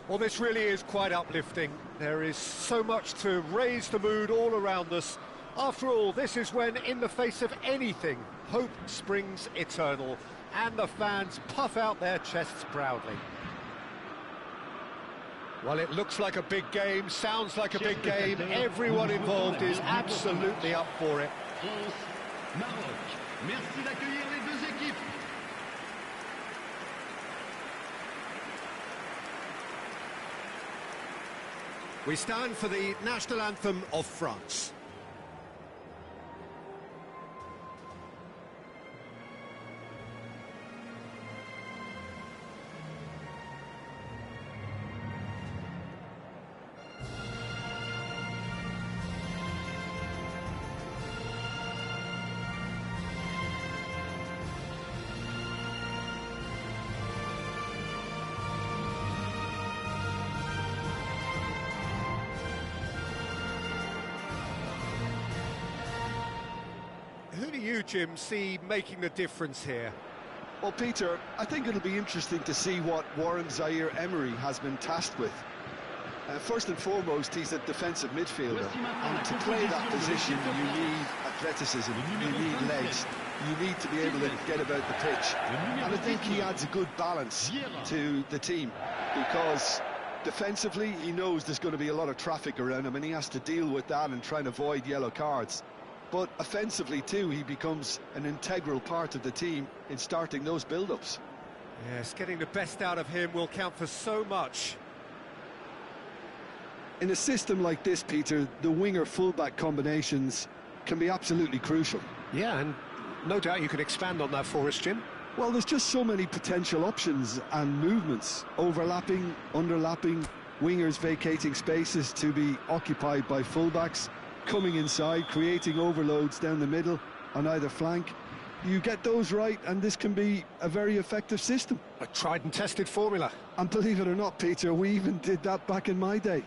Well, this really is quite uplifting. There is so much to raise the mood all around us. After all, this is when, in the face of anything, hope springs eternal, and the fans puff out their chests proudly. Well, it looks like a big game, sounds like a big game. Everyone involved is absolutely up for it. France, Maroc. Merci d'accueillir les deux équipes. We stand for the national anthem of France. Who do you, Jim, see making the difference here? Well, Peter, I think it'll be interesting to see what Warren Zaire-Emery has been tasked with. First and foremost, he's a defensive midfielder, and to play that position, you need a athleticism, you need legs, you need to be able to get about the pitch. And I think he adds a good balance to the team, because defensively he knows there's going to be a lot of traffic around him and he has to deal with that and try and avoid yellow cards. But offensively too, he becomes an integral part of the team in starting those build-ups. Yes, getting the best out of him will count for so much. In a system like this, Peter, the winger-fullback combinations can be absolutely crucial. Yeah, and no doubt you can expand on that for us, Jim. Well, there's just so many potential options and movements. Overlapping, underlapping, wingers vacating spaces to be occupied by fullbacks, coming inside, creating overloads down the middle on either flank. You get those right and this can be a very effective system. A tried and tested formula. And believe it or not, Peter, we even did that back in my day.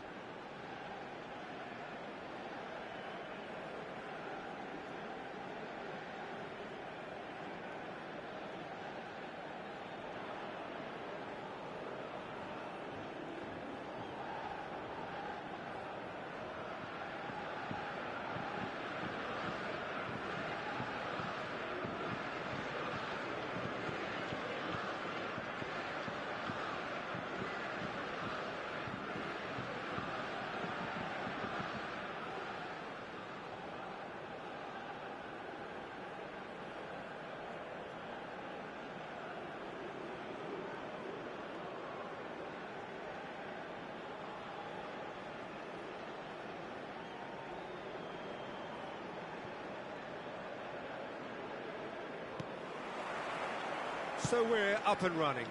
So we're up and running.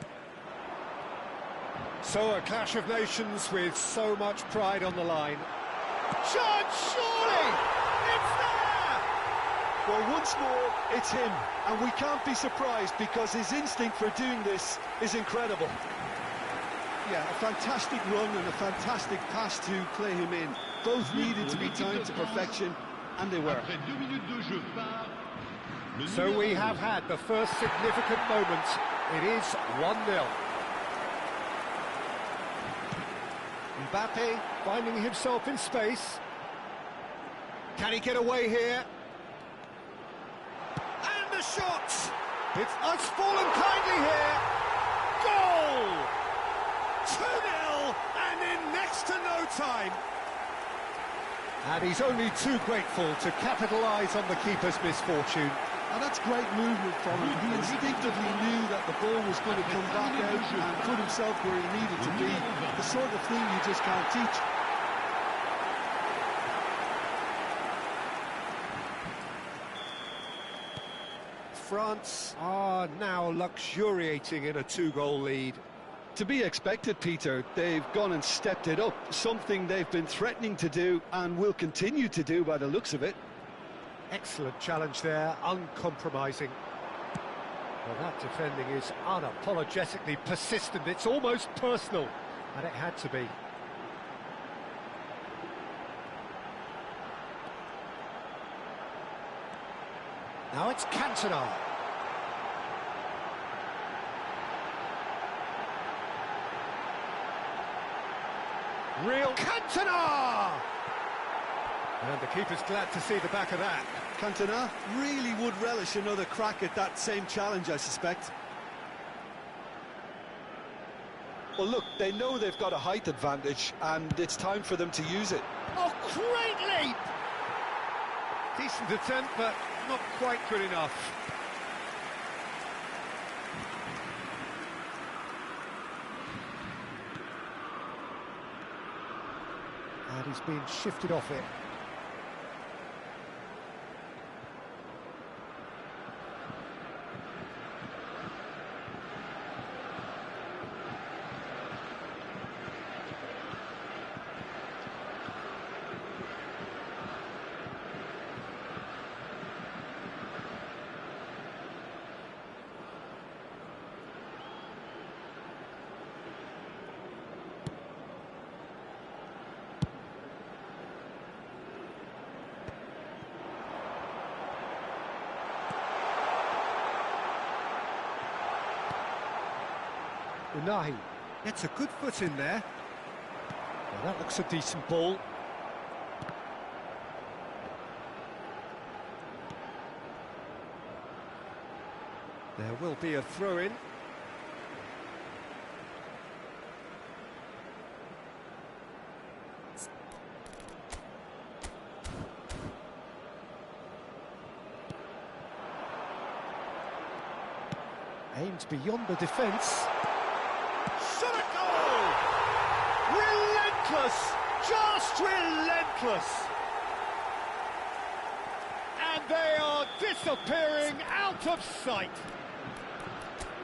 So a clash of nations with so much pride on the line. Shot, surely! It's there! Well, once more, it's him, and we can't be surprised because his instinct for doing this is incredible. Yeah, a fantastic run and a fantastic pass to play him in. Both needed to be timed to perfection, and they were. So we have had the first significant moment. It is 1-0. Mbappe finding himself in space. Can he get away here? And the shot! It's fallen kindly here. Goal! 2-0 and in next to no time. And he's only too grateful to capitalise on the keeper's misfortune. And that's great movement from him. He instinctively knew that the ball was going to come back out and put himself where he needed to be. The sort of thing you just can't teach. France are now luxuriating in a 2-goal lead. To be expected, Peter. They've gone and stepped it up, something they've been threatening to do and will continue to do by the looks of it. Excellent challenge there, uncompromising. Well, that defending is unapologetically persistent. It's almost personal, and it had to be. Now it's Cantona. Real Cantona! And the keeper's glad to see the back of that. Cantona really would relish another crack at that same challenge, I suspect. Well, look, they know they've got a height advantage, and it's time for them to use it. Oh, great leap! Decent attempt, but not quite good enough. And he's been shifted off it. Unahi gets a good foot in there. Well, that looks a decent ball. There will be a throw-in. Aimed beyond the defence. Shot a goal! Relentless! Just relentless! And they are disappearing out of sight.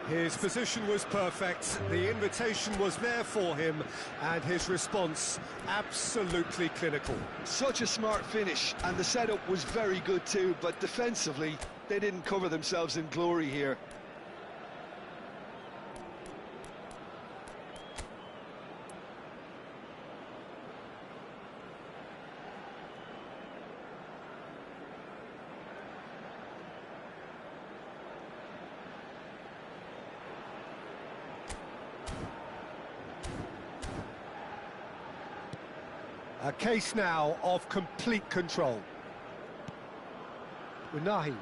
His position was perfect, the invitation was there for him, and his response absolutely clinical. Such a smart finish, and the setup was very good too, but defensively, they didn't cover themselves in glory here. A case now of complete control. Unahi.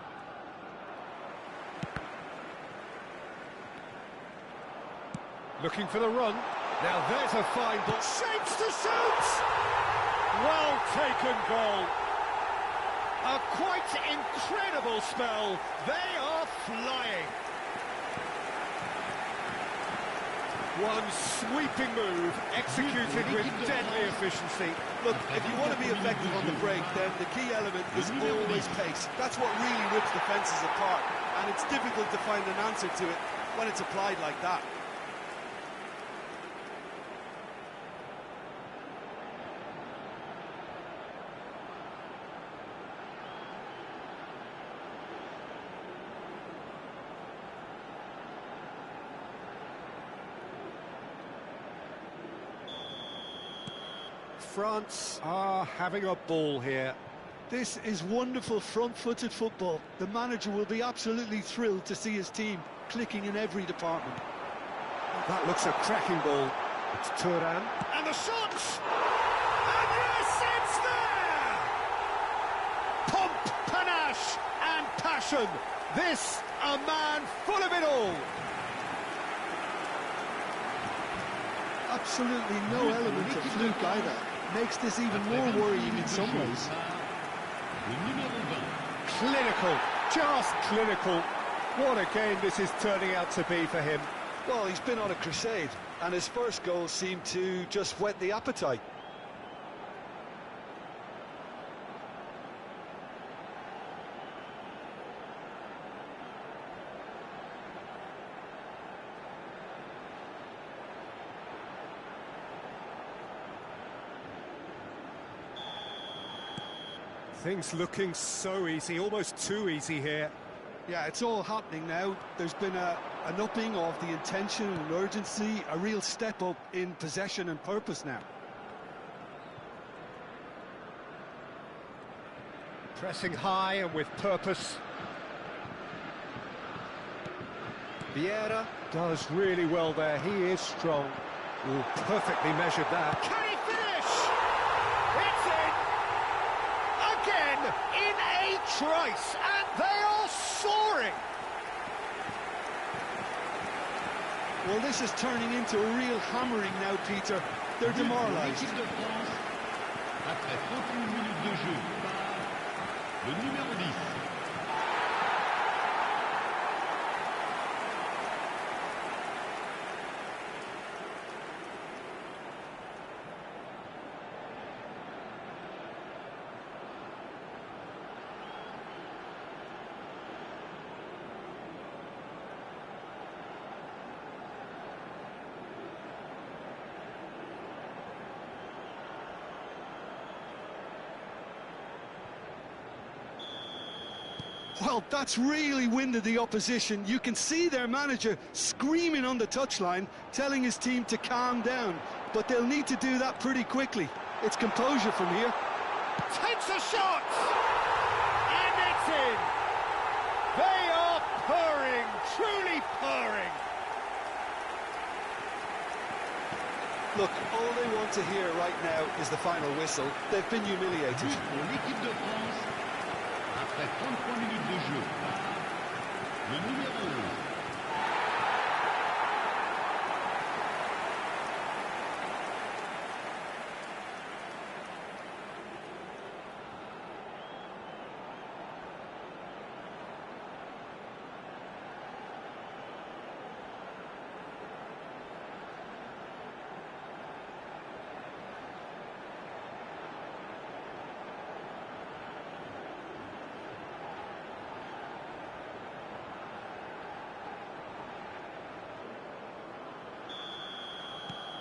Looking for the run. Now there's a fine ball. Shapes to shoot! Well taken goal. A quite incredible spell. They are flying. One sweeping move, executed with deadly efficiency. Look, if you want to be effective on the break, then the key element is always pace. That's what really rips defences apart, and it's difficult to find an answer to it when it's applied like that. France are having a ball here. This is wonderful front-footed football. The manager will be absolutely thrilled to see his team clicking in every department. That looks a cracking ball. It's Turan. And the shots! And yes, it's there! Pomp, panache and passion. This, a man full of it all. Absolutely no element of fluke either. Makes this even more worrying in some ways. Clinical, just clinical. What a game this is turning out to be for him. Well, he's been on a crusade, and his first goal seemed to just whet the appetite. Things looking so easy, almost too easy here. Yeah, it's all happening now. There's been an upping of the intention and urgency, a real step up in possession and purpose now. Pressing high and with purpose. Vieira does really well there, he is strong. Ooh, perfectly measured that. Can he finish? It's in! Again, in a trice, and they are soaring! Well, this is turning into a real hammering now, Peter. They're demoralised. L'équipe de France, après 31 minutes de jeu, le numéro 10. Well, that's really winded the opposition. You can see their manager screaming on the touchline, telling his team to calm down. But they'll need to do that pretty quickly. It's composure from here. Takes a shot! And it's in! They are purring, truly purring! Look, all they want to hear right now is the final whistle. They've been humiliated. Pour l'équipe de France, après 33 minutes de jeu, le numéro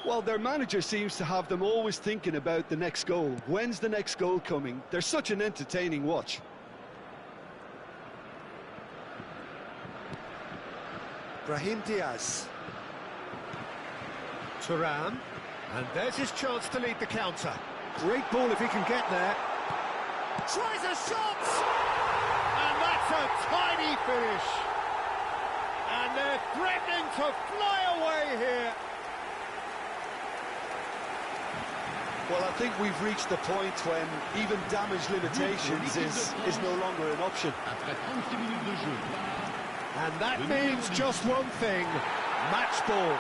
Well, their manager seems to have them always thinking about the next goal. When's the next goal coming? They're such an entertaining watch. Brahim Diaz. Thuram. And there's his chance to lead the counter. Great ball if he can get there. Tries a shot! And that's a tiny finish. And they're threatening to fly away here. Well, I think we've reached the point when even damage limitations is no longer an option. And that means just one thing, match ball.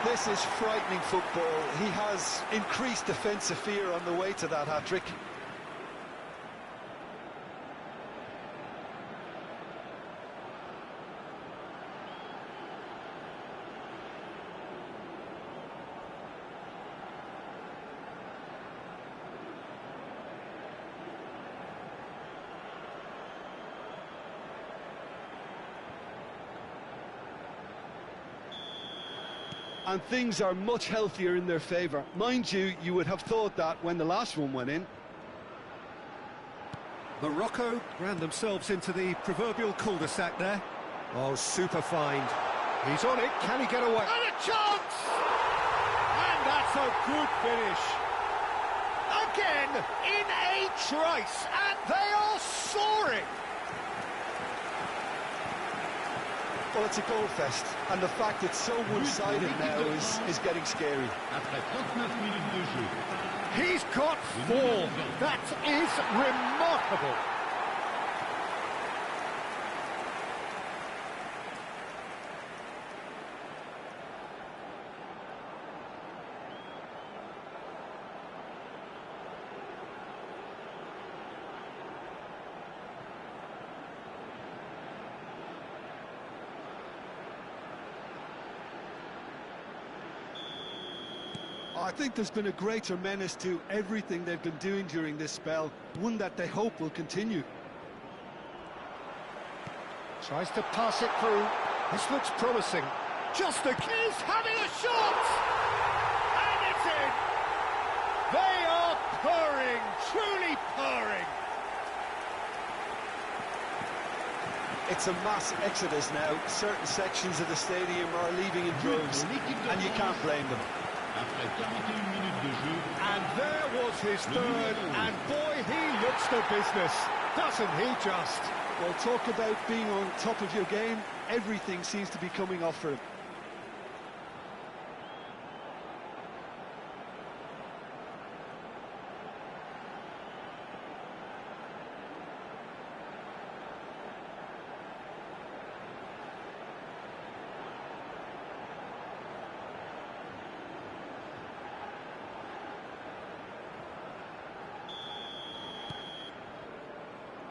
This is frightening football. He has increased defensive fear on the way to that hat-trick. And things are much healthier in their favour. Mind you, you would have thought that when the last one went in. Morocco ran themselves into the proverbial cul-de-sac there. Oh, super find. He's on it, can he get away? And a chance! And that's a good finish. Again, in a trice, and they are soaring! Well, it's a goal fest, and the fact it's so one-sided now is getting scary. He's got four. That is remarkable. I think there's been a greater menace to everything they've been doing during this spell, one that they hope will continue. Tries to pass it through. This looks promising. Just a kiss, having a shot! And it's in! They are purring, truly purring! It's a mass exodus now. Certain sections of the stadium are leaving in droves, and you can't blame them. And there was his third, and boy, he looks the business, doesn't he just? Well, talk about being on top of your game. Everything seems to be coming off for him.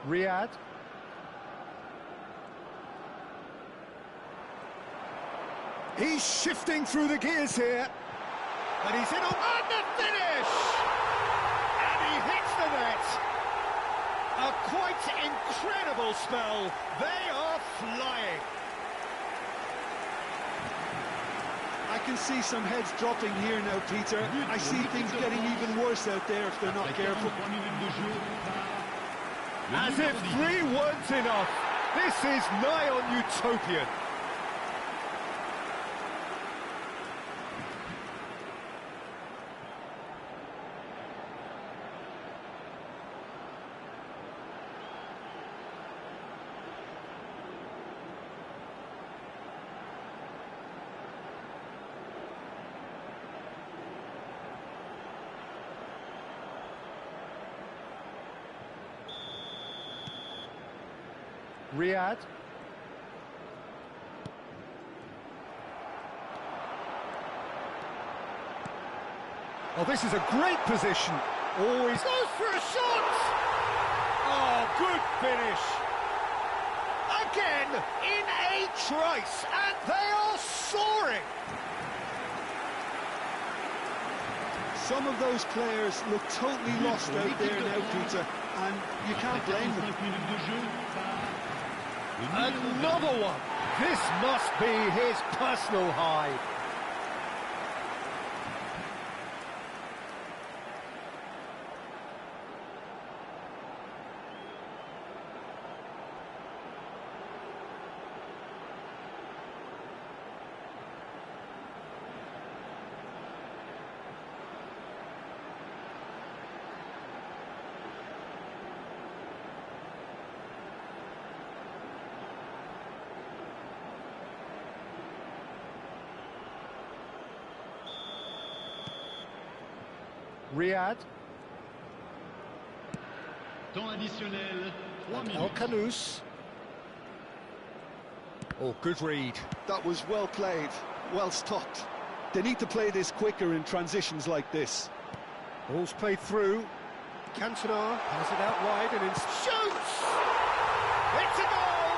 Riyadh. He's shifting through the gears here. And he's in on the finish! And he hits the net. A quite incredible spell. They are flying. I can see some heads dropping here now, Peter. I see things getting even worse out there if they're not careful. As if 3 weren't enough, this is nigh on utopian. Riyadh. Oh, this is a great position. Always goes for a shot. Oh, good finish. Again, in a trice, and they are soaring. Some of those players look totally lost out there now, Peter, and you can't blame them. Another one. This must be his personal high. Riyad. Temps additionnel, 3 El minutes. Kanous. Oh, good read. That was well played, well stopped. They need to play this quicker in transitions like this. Ball's played through. Cantona has it out wide and shoots! It's a goal!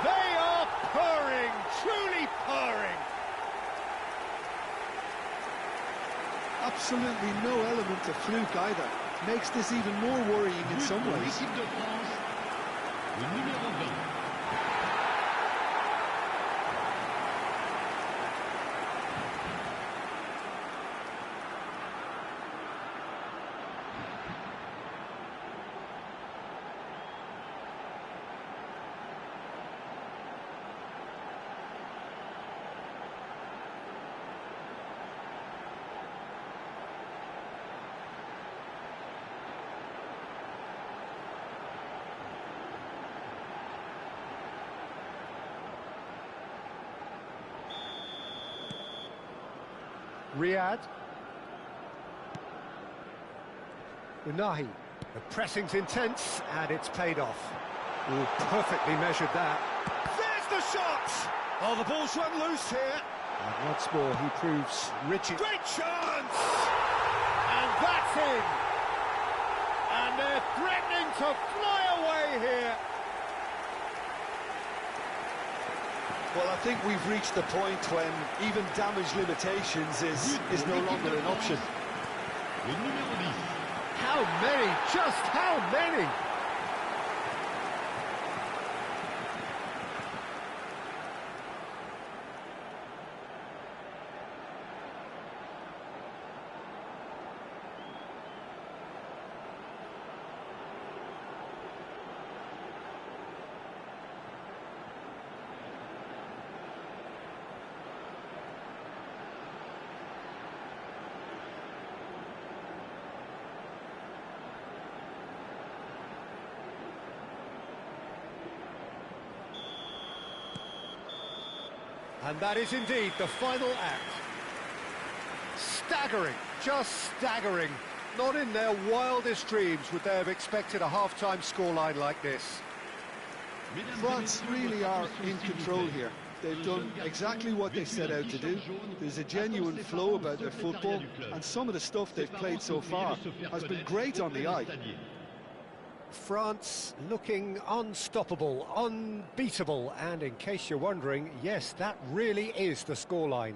They are purring, truly purring. Absolutely no element of fluke either. Makes this even more worrying in some Pour ways. l'équipe de France, le numéro 20. Riyad. Unahi. The pressing's intense and it's paid off. Oh, perfectly measured that. There's the shot! Oh, the ball's run loose here. And once more he proves rigid. Great chance! And that's in! And they're threatening to fly away here. Well, I think we've reached the point when even damage limitations is no longer an option. Le numéro 10. How many? Just how many? And that is indeed the final act. Staggering, just staggering. Not in their wildest dreams would they have expected a half-time scoreline like this. France really are in control here. They've done exactly what they set out to do. There's a genuine flow about their football, and some of the stuff they've played so far has been great on the eye. France looking unstoppable, unbeatable, and in case you're wondering, yes, that really is the scoreline.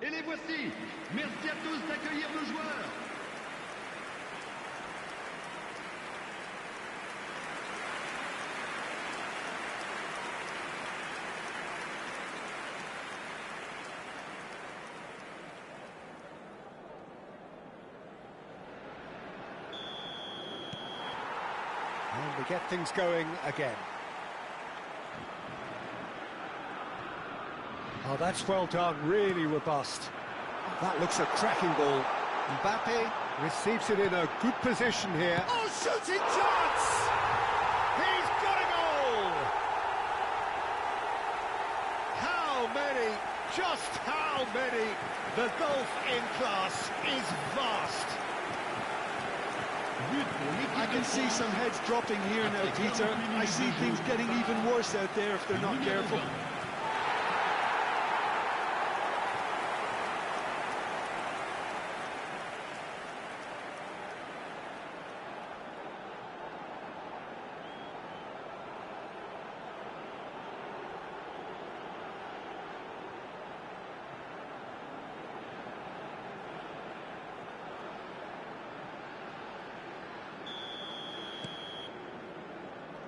Et les voici. Merci à tous d'accueillir nos joueurs. And we get things going again. Oh, that's well done, really robust. That looks a cracking ball. Mbappe receives it in a good position here. Oh, shooting chance! He's got a goal! How many? Just how many? The gulf in class is vast. I can see some heads dropping here now, Peter. I see things getting even worse out there if they're not careful.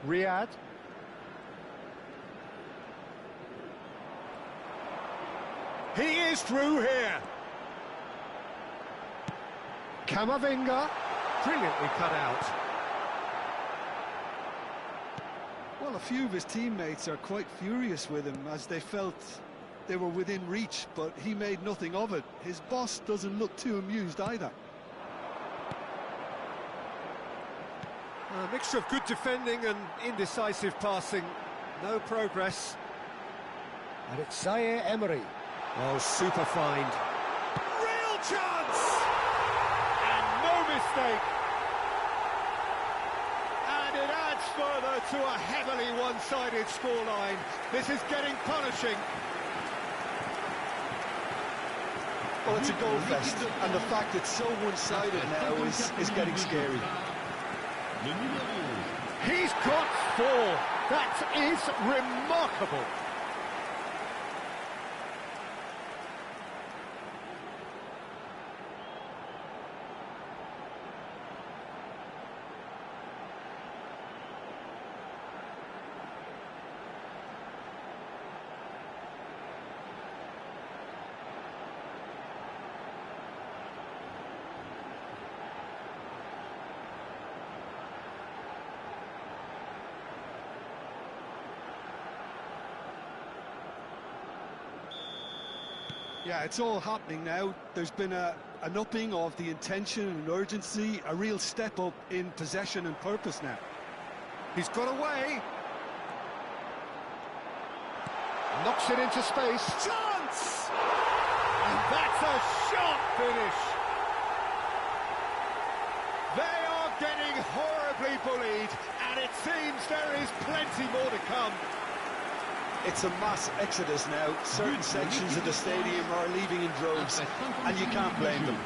Riyadh. He is through here. Camavinga, brilliantly cut out. Well, a few of his teammates are quite furious with him as they felt they were within reach, but he made nothing of it. His boss doesn't look too amused either. A mixture of good defending and indecisive passing. No progress. And it's Zaire Emery. Oh, super find. Real chance! And no mistake. And it adds further to a heavily one-sided scoreline. This is getting punishing. Well, it's a goal fest, and the fact it's so one-sided now is getting scary. He's got 4. That is remarkable. Yeah, it's all happening now. There's been an upping of the intention and urgency, a real step up in possession and purpose now. He's got away. Knocks it into space. Chance! And that's a sharp finish. They are getting horribly bullied, and it seems there is plenty more to come. It's a mass exodus now. Certain sections of the stadium are leaving in droves, and you can't blame them.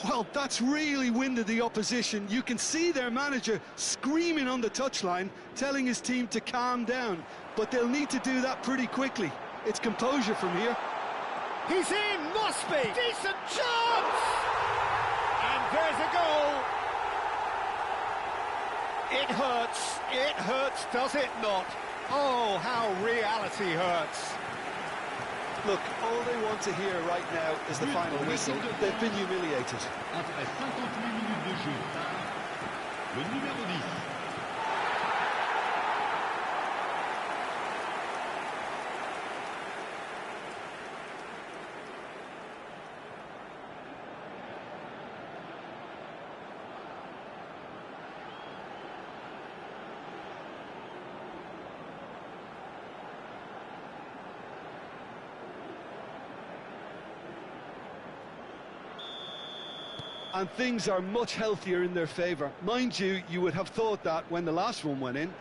Well, that's really winded the opposition. You can see their manager screaming on the touchline, telling his team to calm down. But they'll need to do that pretty quickly. It's composure from here. He's in, must be! Decent chance! And there's a goal! It hurts, does it not? Oh, how reality hurts. Look, all they want to hear right now is the final whistle. They've been humiliated. Après 58 minutes de jeu, le numéro 10. And things are much healthier in their favour. Mind you, you would have thought that when the last one went in.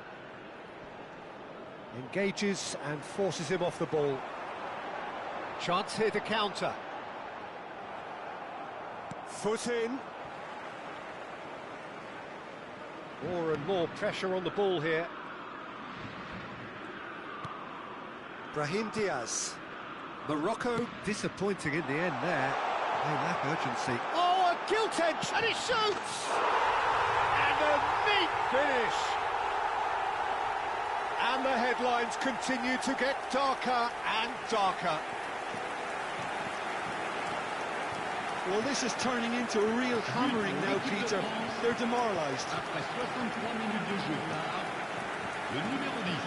Engages and forces him off the ball. Chance here to counter. Foot in. More and more pressure on the ball here. Brahim Diaz. Morocco disappointing in the end there. They lack urgency. Oh, a gilt edge, and it shoots! And a neat finish. And the headlines continue to get darker and darker. Well, this is turning into a real hammering now, Peter. They're demoralised. Après 63 minutes de jeu, le numéro 10.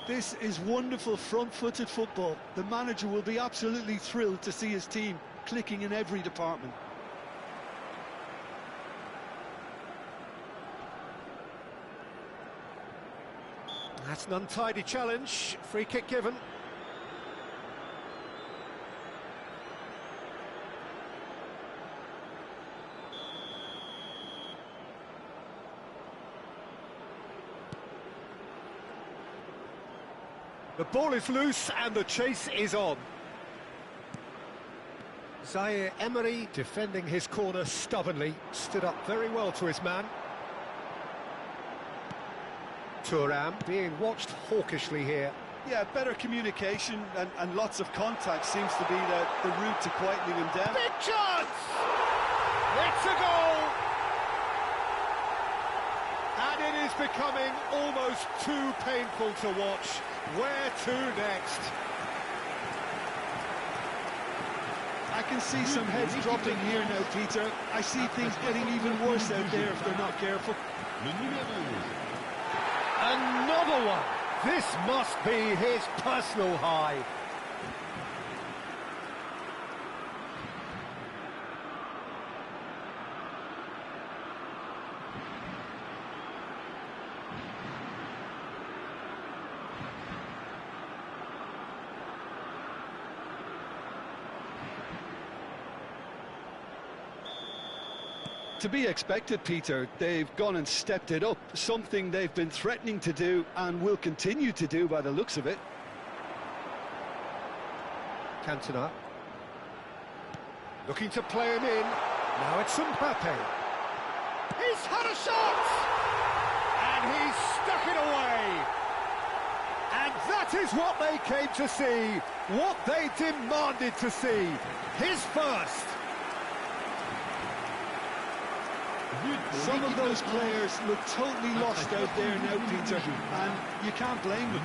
This is wonderful front-footed football. The manager will be absolutely thrilled to see his team clicking in every department. That's an untidy challenge. Free kick given. The ball is loose and the chase is on. Zaire Emery defending his corner stubbornly, stood up very well to his man. Thuram being watched hawkishly here. Yeah, better communication and lots of contact seems to be the route to quietening him down. Big chance! It's a goal! And it is becoming almost too painful to watch. Where to next? I can see some heads dropping here now, Peter. I see things getting even worse out there if they're not careful. Another one! This must be his personal high. To be expected, Peter. They've gone and stepped it up, something they've been threatening to do and will continue to do by the looks of it. Cantona. Looking to play him in. Now it's Mbappe. He's had a shot! And he's stuck it away! And that is what they came to see, what they demanded to see. His first. Some of those players look totally lost out there now, Peter, and you can't blame them.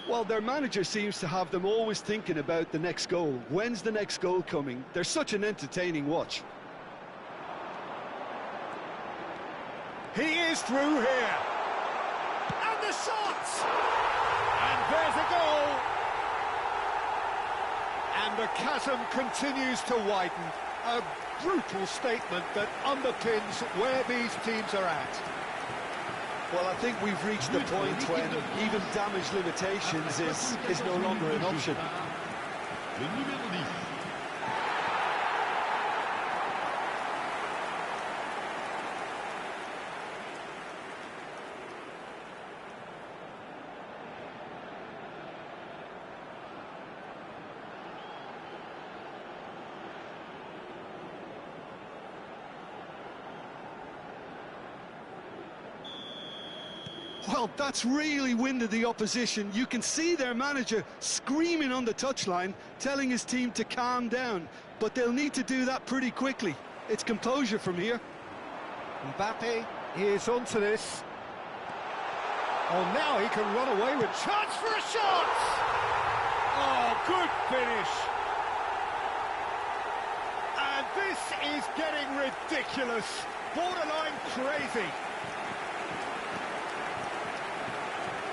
Well, their manager seems to have them always thinking about the next goal. When's the next goal coming? They're such an entertaining watch. He is through here. And the shot! And there's a goal! And the chasm continues to widen. A brutal statement that underpins where these teams are at. Well, I think we've reached the point when even damage limitations is no longer an option. Well, that's really winded the opposition. You can see their manager screaming on the touchline, telling his team to calm down. But they'll need to do that pretty quickly. It's composure from here. Mbappe is onto this. Oh, now he can run away with chance for a shot! Oh, good finish. And this is getting ridiculous. Borderline crazy.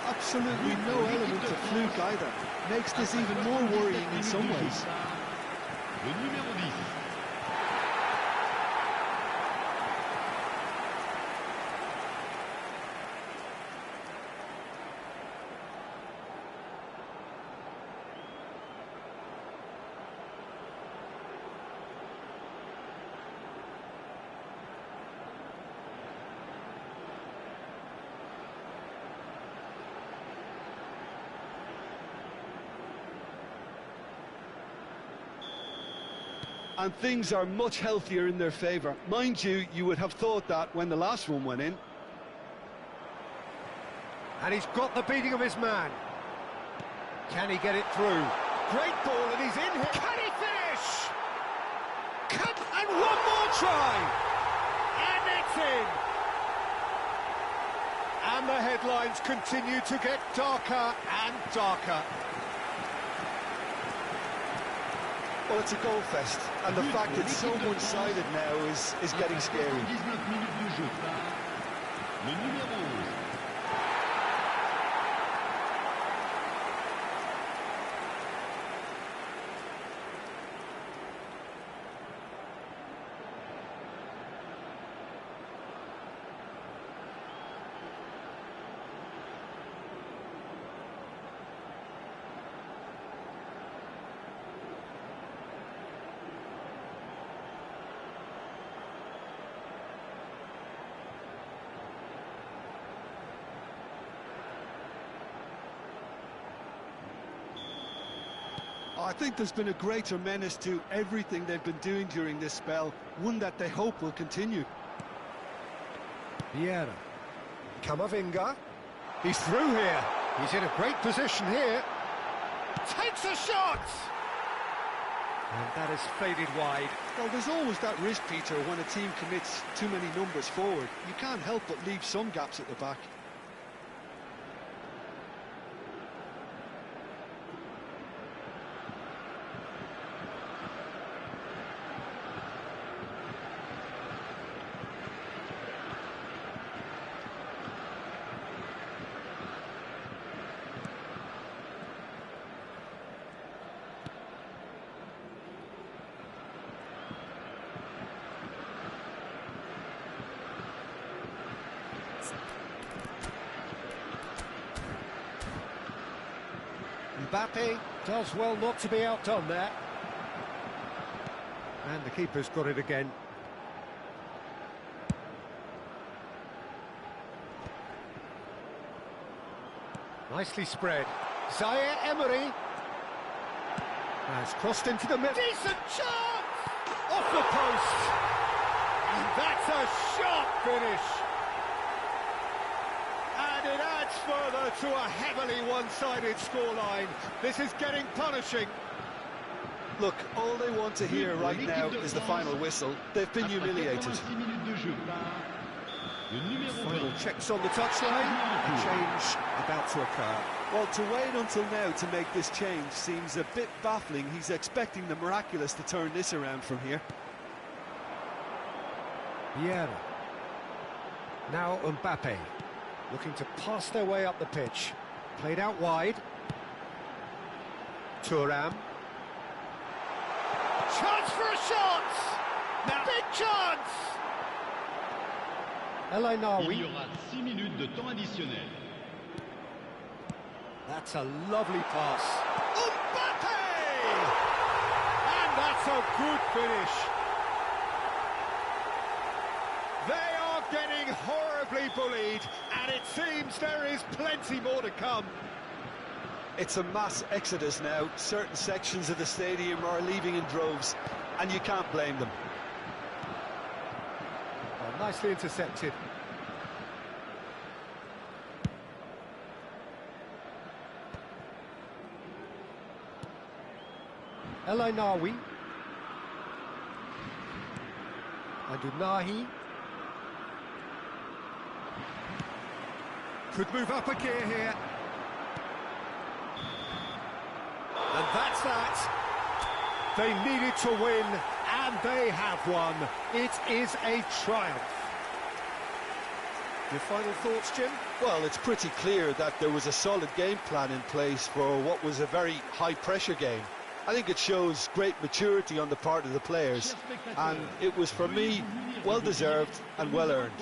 Absolutely no element of fluke either. Makes this even more worrying in some ways. And things are much healthier in their favour. Mind you, you would have thought that when the last one went in. And he's got the beating of his man. Can he get it through? Great ball, and he's in here. Can he finish? And one more try! And it's in! And the headlines continue to get darker and darker. Well, it's a goal fest, and the fact it's so one-sided now is getting scary. 19 minutes de jeu par le numéro 11. I think there's been a greater menace to everything they've been doing during this spell, one that they hope will continue. Vieira. Camavinga. He's through here. He's in a great position here. Takes a shot! And that is faded wide. Well, there's always that risk, Peter, when a team commits too many numbers forward. You can't help but leave some gaps at the back. Mbappe does well not to be outdone there. And the keeper's got it again. Nicely spread. Zaire Emery has crossed into the middle. Decent shot! Off the post! And that's a sharp finish! And it adds further to a heavily one-sided scoreline. This is getting punishing. Look, all they want to hear right now is the final whistle. They've been humiliated. Final checks on the touchline. A change about to occur. Well, to wait until now to make this change seems a bit baffling. He's expecting the miraculous to turn this around from here. Vieira. Now Mbappe. Looking to pass their way up the pitch. Played out wide. Thuram. Chance for a shot! Now, big chance! Il Elanawi. y aura 6 minutes de temps additionnel. That's a lovely pass. Mbappe! And that's a good finish. They are getting horribly bullied, and it seems there is plenty more to come. It's a mass exodus now. Certain sections of the stadium are leaving in droves, and you can't blame them. Well, nicely intercepted. Elanawi. Adunahi. Could move up a gear here. And that's that. They needed to win, and they have won. It is a triumph. Your final thoughts, Jim? Well, it's pretty clear that there was a solid game plan in place for what was a very high-pressure game. I think it shows great maturity on the part of the players, and it was, for me, well-deserved and well-earned.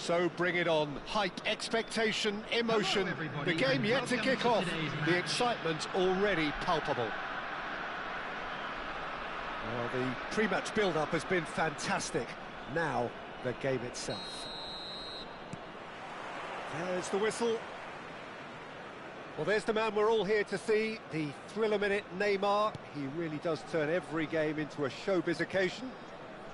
So bring it on. Hype, expectation, emotion. The game yet to kick off. The excitement already palpable. Well, the pre-match build-up has been fantastic. Now, the game itself. There's the whistle. Well, there's the man we're all here to see, the thriller-minute Neymar. He really does turn every game into a showbiz occasion.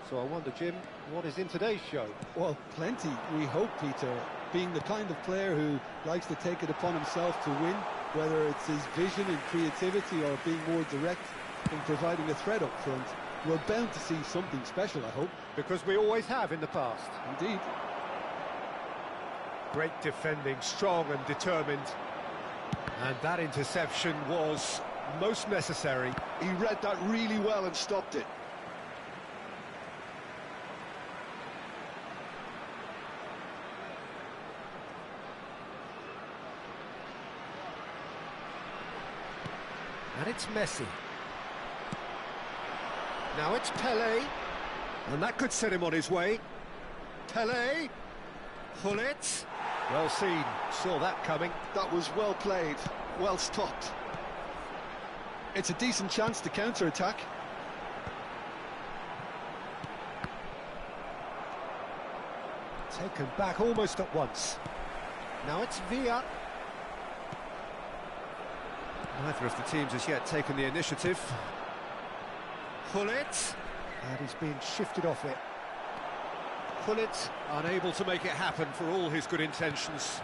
So I wonder, Jim, what is in today's show? Well, plenty, we hope, Peter. Being the kind of player who likes to take it upon himself to win, whether it's his vision and creativity or being more direct in providing a threat up front, we're bound to see something special, I hope. Because we always have in the past. Indeed. Great defending, strong and determined. And that interception was most necessary. He read that really well and stopped it. And it's Messi. Now it's Pelé. And that could set him on his way. Pelé. Hullet. Well seen. Saw that coming. That was well played, well stopped. It's a decent chance to counter-attack. Taken back almost at once. Now it's Villa. Neither of the teams has yet taken the initiative. Hullet. And he's being shifted off it. Hullet unable to make it happen for all his good intentions.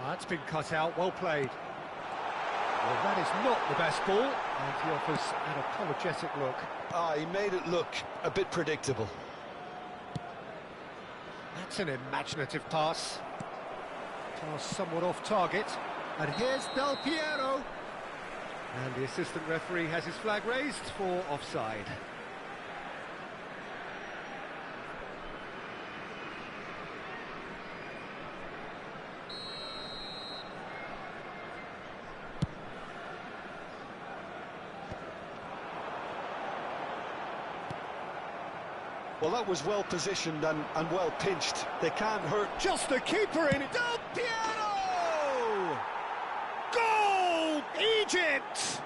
That's been cut out, well played. Well, that is not the best ball, and he offers an apologetic look. He made it look a bit predictable. That's an imaginative pass. Pass somewhat off target. And here's Del Piero. And the assistant referee has his flag raised for offside. Well, that was well positioned and well pinched. They can't hurt. Just the keeper in it. Del Piero! Goal! Egypt!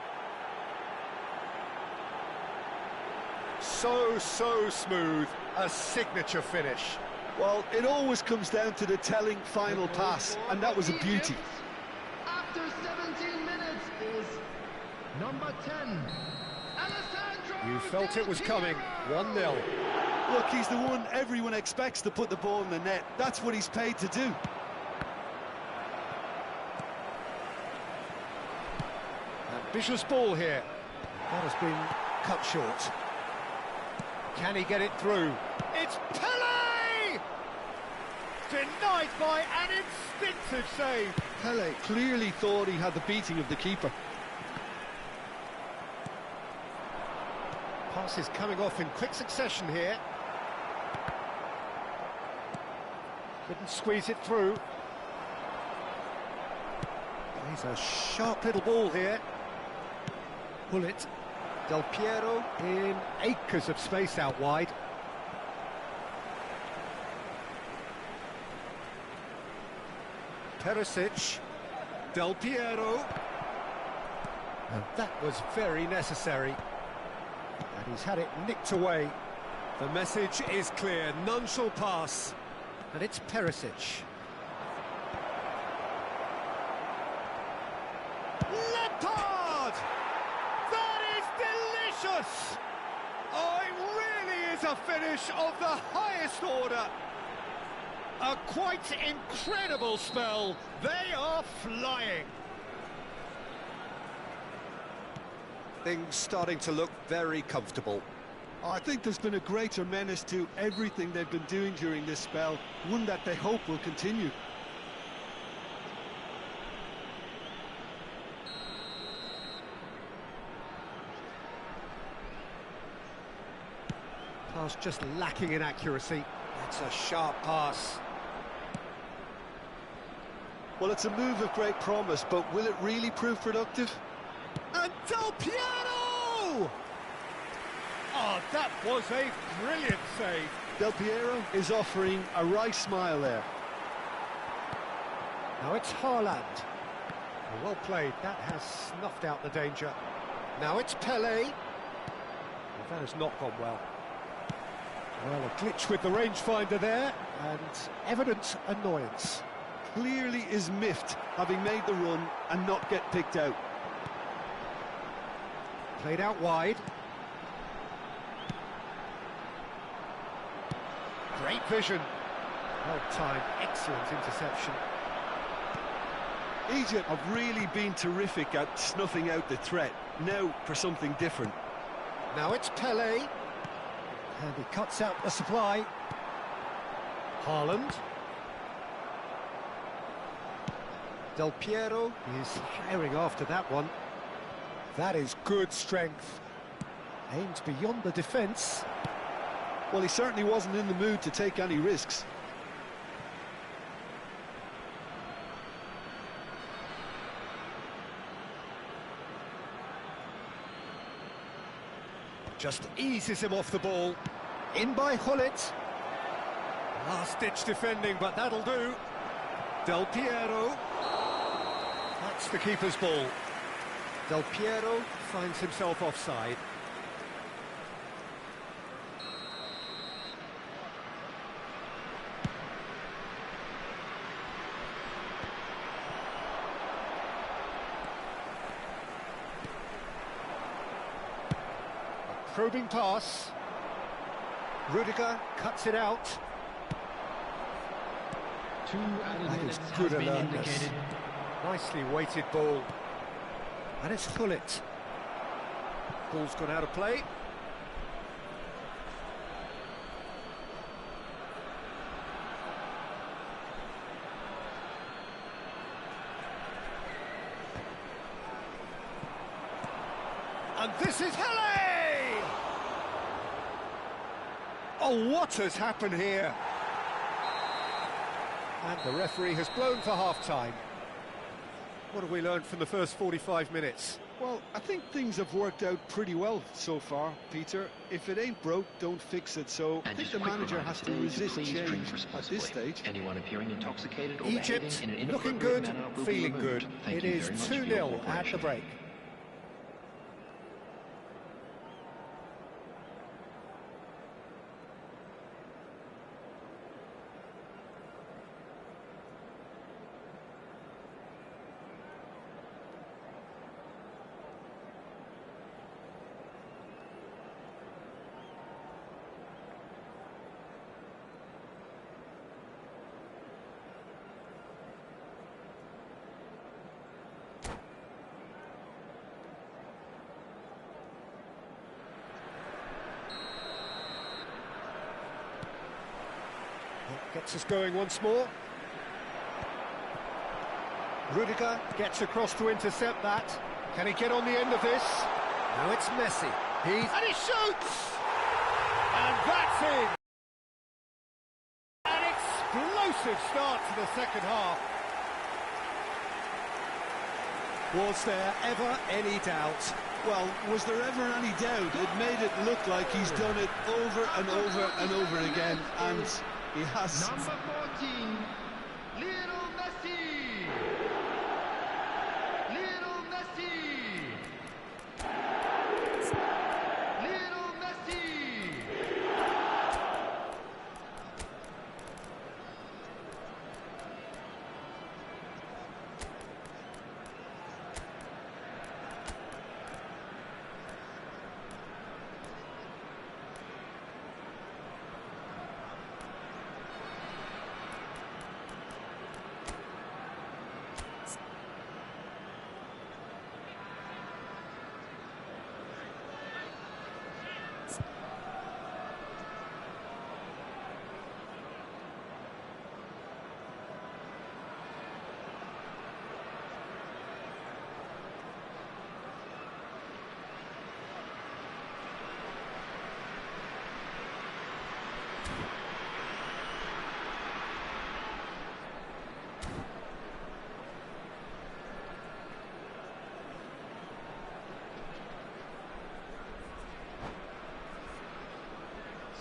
So smooth. A signature finish. Well, it always comes down to the telling final pass, and that was a beauty. After 17 minutes is number 10. You felt it was coming. 1-0. Look, he's the one everyone expects to put the ball in the net. That's what he's paid to do. Ambitious ball here. That has been cut short. Can he get it through? It's Pelé! Denied by an instinctive save. Pelé clearly thought he had the beating of the keeper. Passes coming off in quick succession here. Couldn't squeeze it through. He's a sharp little ball here. Hullet. Del Piero in acres of space out wide. Perisic. Del Piero. And that was very necessary. And he's had it nicked away. The message is clear, none shall pass. And it's Perisic. Lampard! That is delicious! Oh, it really is a finish of the highest order. A quite incredible spell. They are flying. Things starting to look very comfortable. I think there's been a greater menace to everything they've been doing during this spell, one that they hope will continue. Pass just lacking in accuracy. That's a sharp pass. Well, it's a move of great promise, but will it really prove productive? And Del Piero! Oh, that was a brilliant save. Del Piero is offering a wry smile there. Now it's Haaland. Well played, that has snuffed out the danger. Now it's Pelé. Well, that has not gone well. Well, a glitch with the rangefinder there, and evident annoyance. Clearly is miffed, having made the run and not get picked out. Played out wide. Great vision. Well timed, excellent interception. Egypt have really been terrific at snuffing out the threat. Now for something different. Now it's Pelé. And he cuts out the supply. Haaland. Del Piero is herring after that one. That is good strength. Aimed beyond the defence. Well, he certainly wasn't in the mood to take any risks. Just eases him off the ball. In by Hullet. Last-ditch defending, but that'll do. Del Piero. That's the keeper's ball. Del Piero finds himself offside. Probing pass. Rudiger cuts it out. Two added That minutes is good have been alertness. indicated. Nicely weighted ball. And it's Hullet. Ball's gone out of play. And this is Hele! Oh, what has happened here? And the referee has blown for half-time. What have we learned from the first 45 minutes? Well, I think things have worked out pretty well so far, Peter. If it ain't broke, don't fix it. So I think the manager has to resist change at this stage. Anyone appearing intoxicated or Egypt behaving in an looking inappropriate good, manner will be feeling removed. good. Thank It you is very much for your 2-0 at the cooperation. break. Gets us going once more. Rudiger gets across to intercept that. Can he get on the end of this? No, it's Messi. And he shoots! And that's in! An explosive start to the second half. Was there ever any doubt? Well, was there ever any doubt? It made it look like he's done it over and over and over again, and he has. Number 14, Lionel Messi. Lionel Messi. Lionel Messi.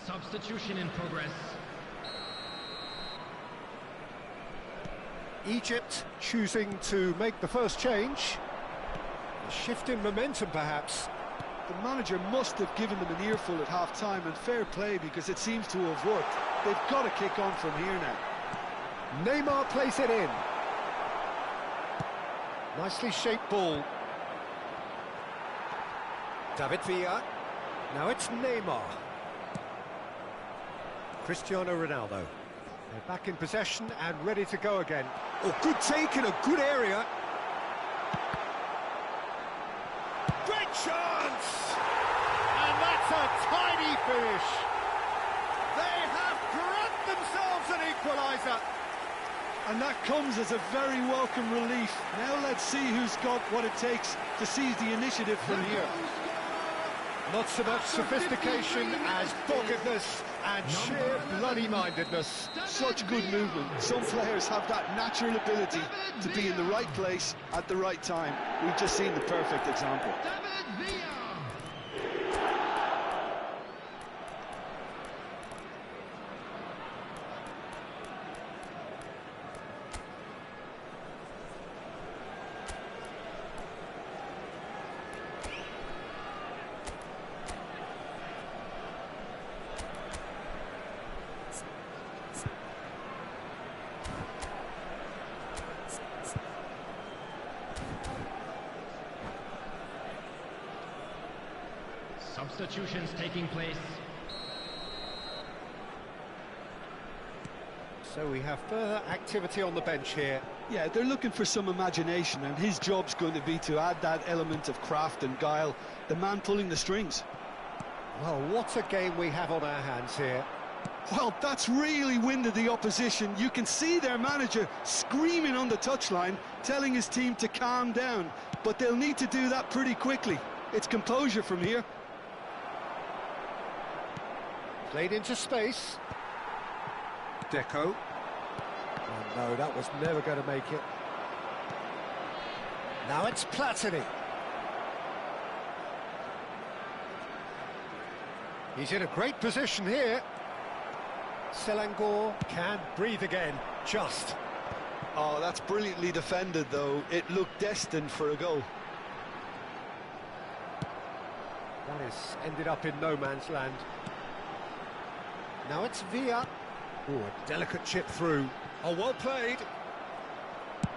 Substitution in progress. Egypt choosing to make the first change. A shift in momentum, perhaps. The manager must have given them an earful at half-time, and fair play, because it seems to have worked. They've got to kick on from here now. Neymar plays it in. Nicely shaped ball. David Villa. Now it's Neymar. Cristiano Ronaldo. They're back in possession and ready to go again. Oh, good take in a good area. Great chance! And that's a tiny finish. They have grabbed themselves an equaliser. And that comes as a very welcome relief. Now let's see who's got what it takes to seize the initiative from here. Not so much sophistication as doggedness and sheer bloody-mindedness. Such good movement. Some players have that natural ability to be in the right place at the right time. We've just seen the perfect example. Substitutions taking place. So we have further activity on the bench here. Yeah, they're looking for some imagination, and his job's going to be to add that element of craft and guile, the man pulling the strings. Well, what a game we have on our hands here. Well, that's really winded the opposition. You can see their manager screaming on the touchline, telling his team to calm down, but they'll need to do that pretty quickly. It's composure from here. Played into space. Deco. Oh no, that was never going to make it. Now it's Platini. He's in a great position here. Selangor can breathe again, just. Oh, that's brilliantly defended, though. It looked destined for a goal. That has ended up in no man's land. Now it's Villa. Oh, a delicate chip through. Oh, well played.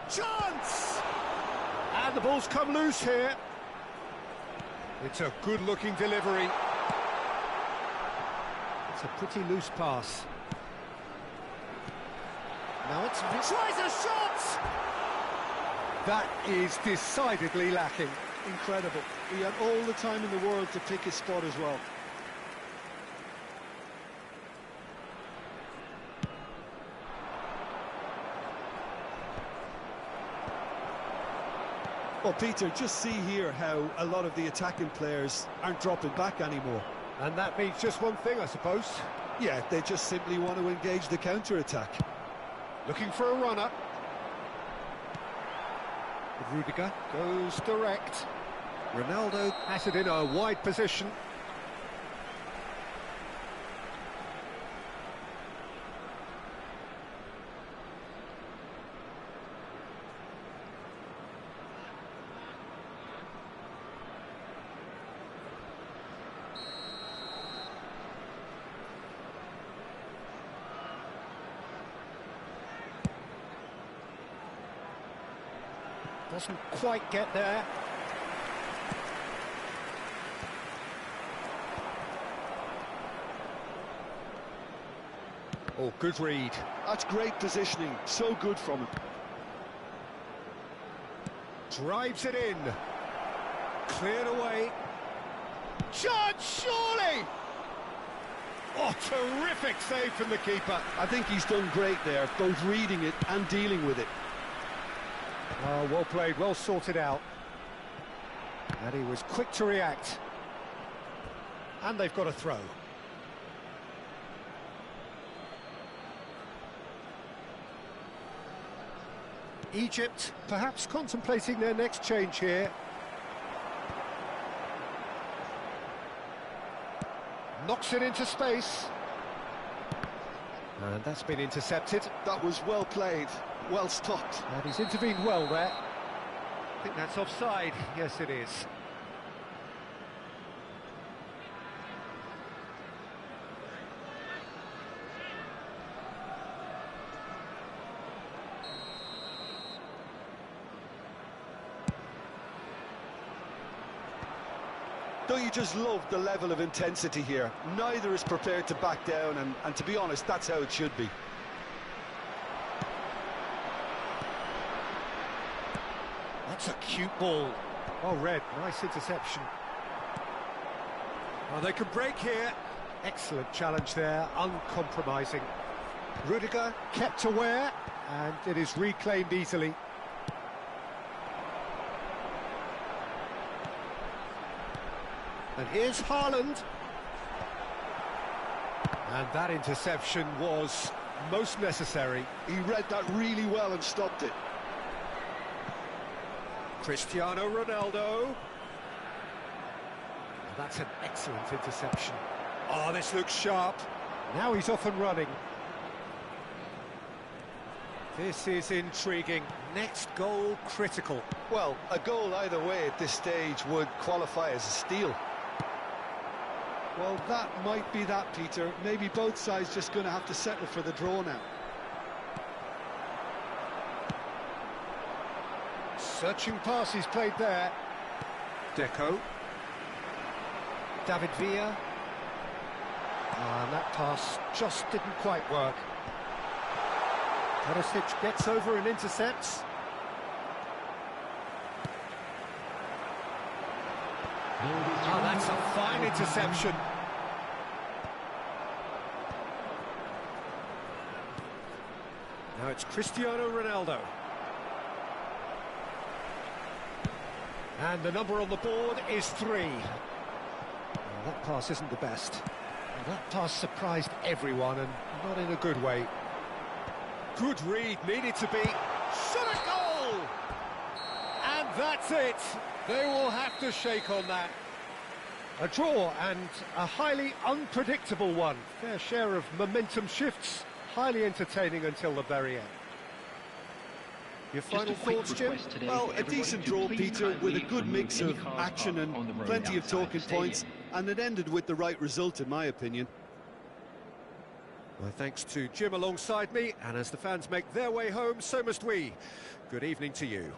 Chance! And the ball's come loose here. It's a good-looking delivery. It's a pretty loose pass. Now it's Villa. Tries a shot! That is decidedly lacking. Incredible. He had all the time in the world to pick his spot as well. Well, Peter, just see here how a lot of the attacking players aren't dropping back anymore. And that means just one thing, I suppose. Yeah, they just simply want to engage the counter-attack. Looking for a runner. Rudiger goes direct. Ronaldo has it in a wide position. Doesn't quite get there. Oh, good read. That's great positioning. So good from him. Drives it in. Cleared away. Chance, surely! Oh, terrific save from the keeper. I think he's done great there, both reading it and dealing with it. Oh, well played, well sorted out. And he was quick to react. And they've got a throw. Egypt perhaps contemplating their next change here. Knocks it into space. And that's been intercepted. That was well played, well stopped. And he's intervened well there. I think that's offside. Yes, it is. Don't you just love the level of intensity here? Neither is prepared to back down, and to be honest, that's how it should be. That's a cute ball. Oh, Red, nice interception. Oh, they can break here. Excellent challenge there, uncompromising. Rudiger kept aware, and it is reclaimed easily. And here's Haaland. And that interception was most necessary. He read that really well and stopped it. Cristiano Ronaldo. And that's an excellent interception. Oh, this looks sharp. Now he's off and running. This is intriguing. Next goal critical. Well, a goal either way at this stage would qualify as a steal. Well, that might be that, Peter. Maybe both sides just going to have to settle for the draw now. Searching pass he's played there. Deco. David Villa. And that pass just didn't quite work. Perisic gets over and intercepts. Oh, that's a fine interception. Now it's Cristiano Ronaldo. And the number on the board is 3. Well, that pass isn't the best. Well, that pass surprised everyone, and not in a good way. Good read, needed to be. Shot a goal! And that's it. They will have to shake on that. A draw, and a highly unpredictable one. Fair share of momentum shifts, highly entertaining until the very end. Your final thoughts, Jim? Well, a decent draw, Peter, with a good mix of action and plenty of talking points, and it ended with the right result, in my opinion. Well, thanks to Jim alongside me, and as the fans make their way home, so must we. Good evening to you.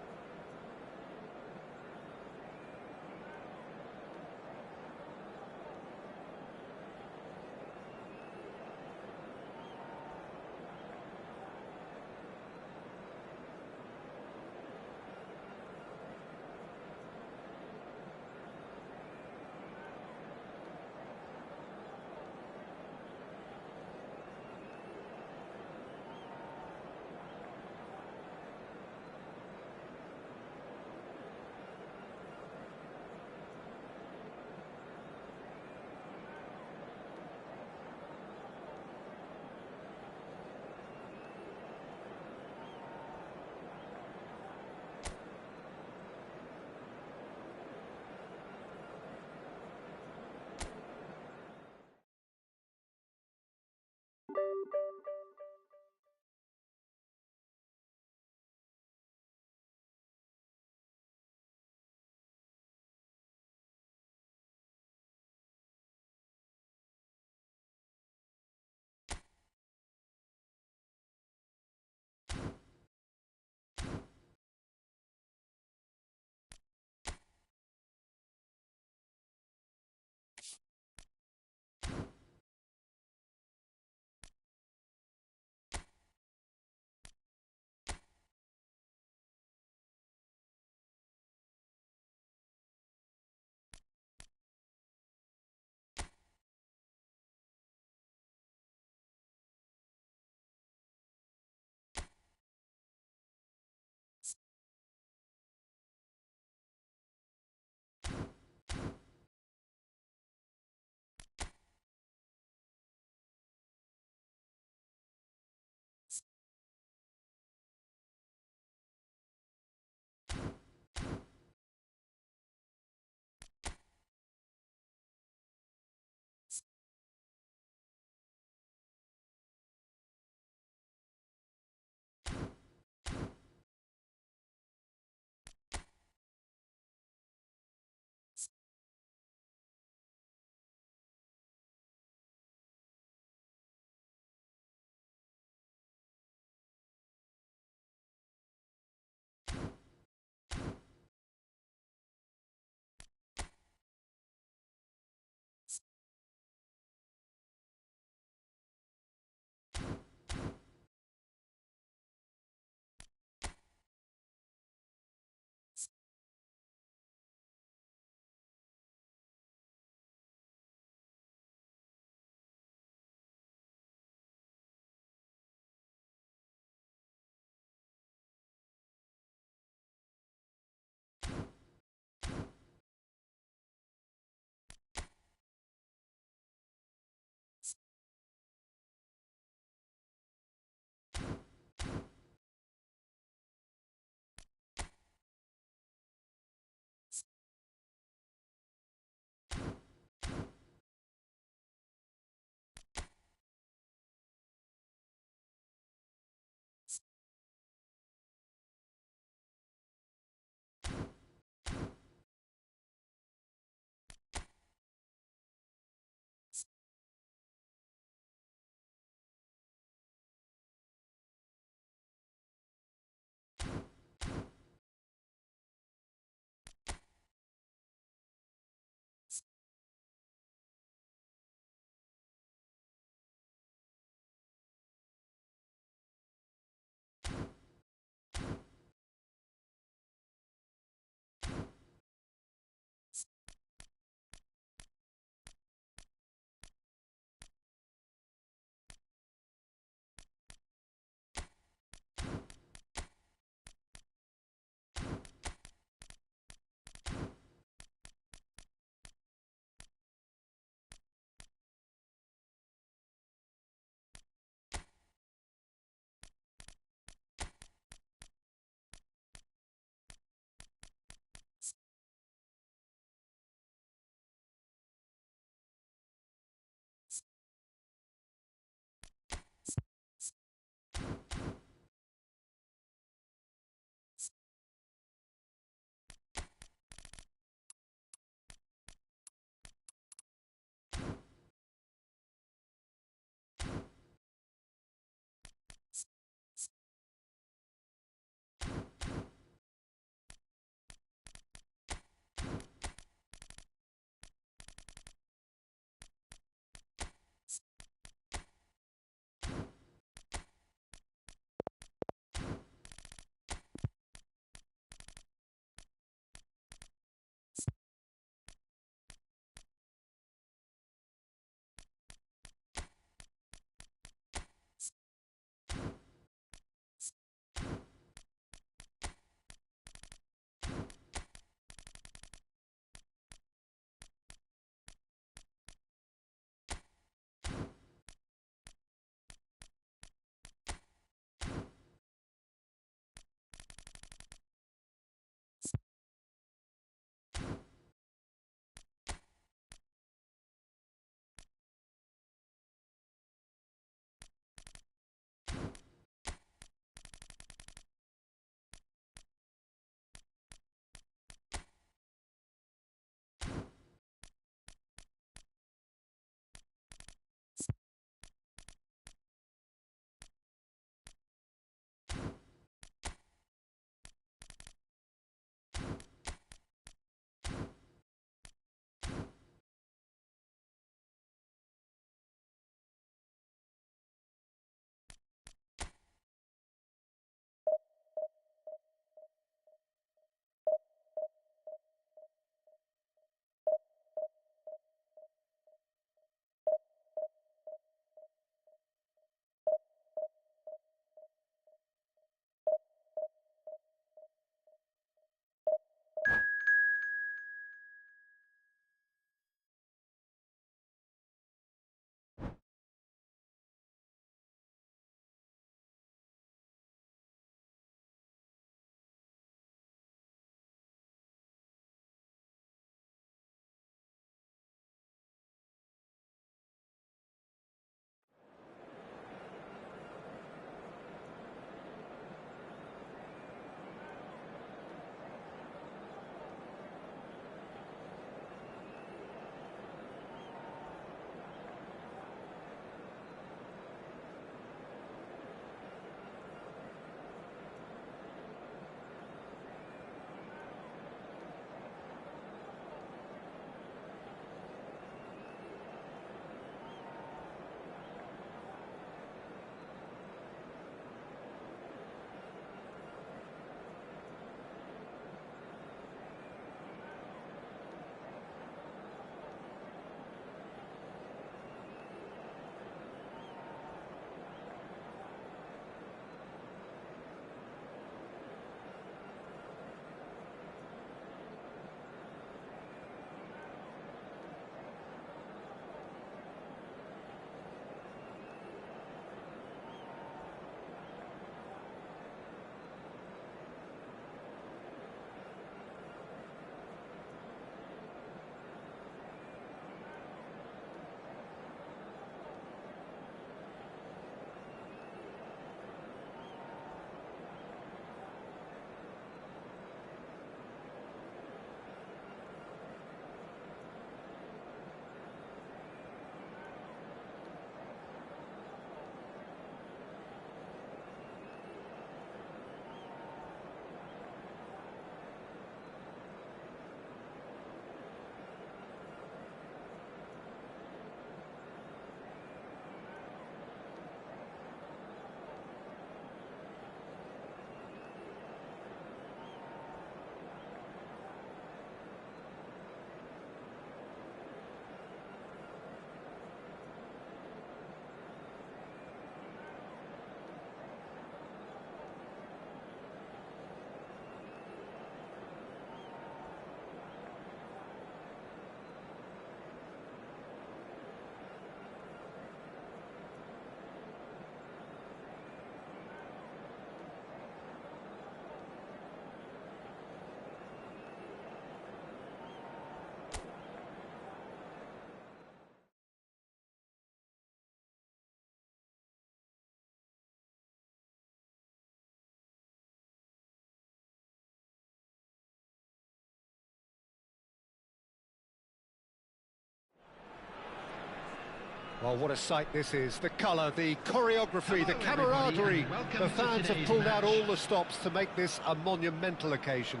Well, what a sight this is. The colour, the choreography, the camaraderie. The fans have pulled out all the stops to make this a monumental occasion.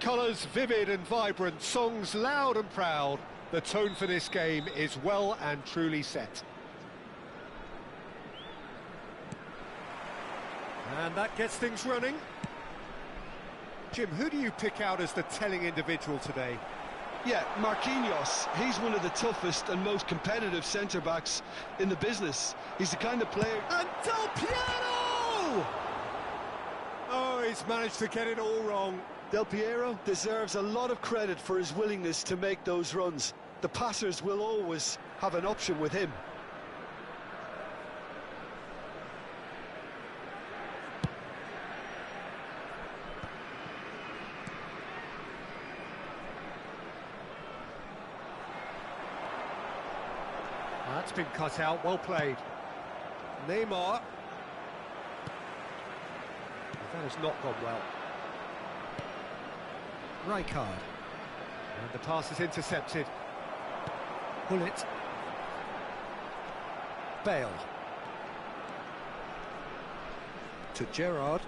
Colours vivid and vibrant, songs loud and proud. The tone for this game is well and truly set. And that gets things running. Jim, who do you pick out as the telling individual today? Yeah, Marquinhos. He's one of the toughest and most competitive centre-backs in the business. He's the kind of player... And Del Piero! Oh, he's managed to get it all wrong. Del Piero deserves a lot of credit for his willingness to make those runs. The passers will always have an option with him. That's been cut out, well played. Neymar. That has not gone well. Rijkaard. And the pass is intercepted. Bullet. Bale. To Gerrard.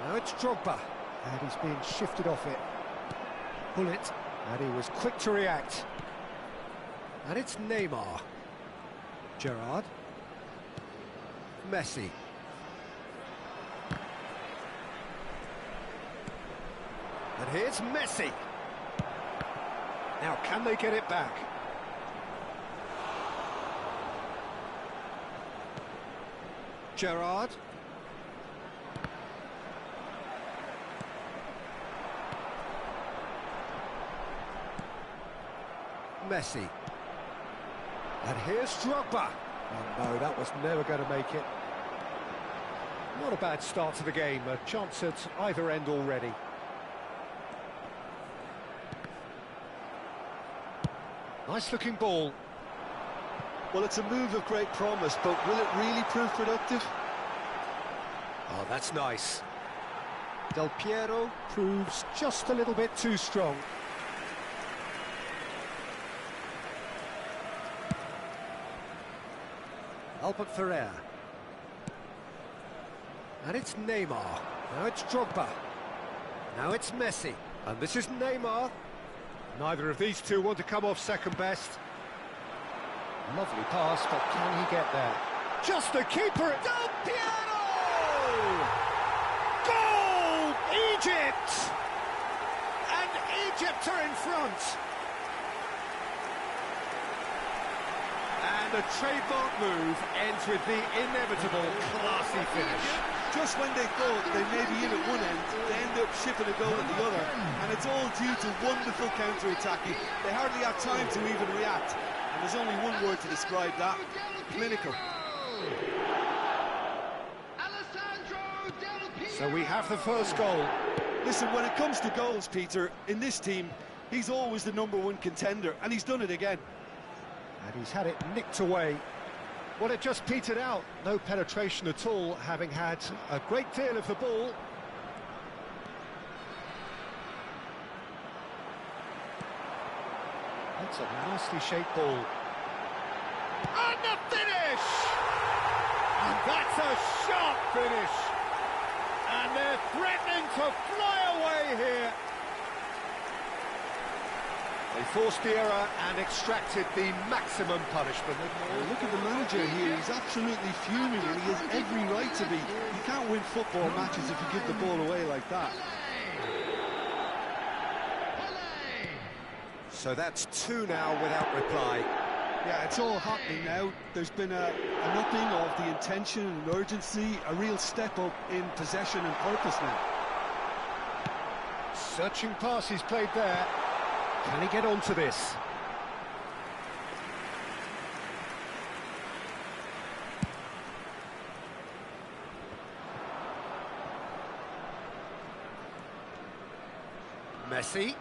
Now it's Drogba. And he's being shifted off it. Bullet. And he was quick to react. And it's Neymar. Gerrard. Messi. And here's Messi. Now, can they get it back? Gerrard. Messi. And here's Drogba. Oh no, that was never going to make it. Not a bad start to the game, a chance at either end already. Nice looking ball. Well, it's a move of great promise, but will it really prove productive? Oh, that's nice. Del Piero proves just a little bit too strong. Albert Ferrer. And it's Neymar. Now it's Drogba. Now it's Messi. And this is Neymar. Neither of these two want to come off second best. Lovely pass, but can he get there? Just the keeper! Del Piero! Goal! Egypt! And Egypt are in front. And the trademark move ends with the inevitable classy finish. Just when they thought they may be in at one end, they end up shipping a goal at the other, and it's all due to wonderful counter-attacking. They hardly have time to even react, and there's only one word to describe that: clinical. So we have the first goal. Listen, when it comes to goals, Peter, in this team, he's always the #1 contender, and he's done it again. And he's had it nicked away. Well, it just petered out. No penetration at all, having had a great deal of the ball. That's a nicely shaped ball. And the finish! And that's a sharp finish. And they're threatening to fly away here. They forced the error and extracted the maximum punishment. Well, look at the manager here, he's absolutely fuming, and he has every right to be. You can't win football matches if you give the ball away like that. So that's 2 now without reply. Yeah, it's all happening now. There's been an upping of the intention and urgency, a real step up in possession and purpose now. Searching pass he's played there. Can he get onto this? Messi.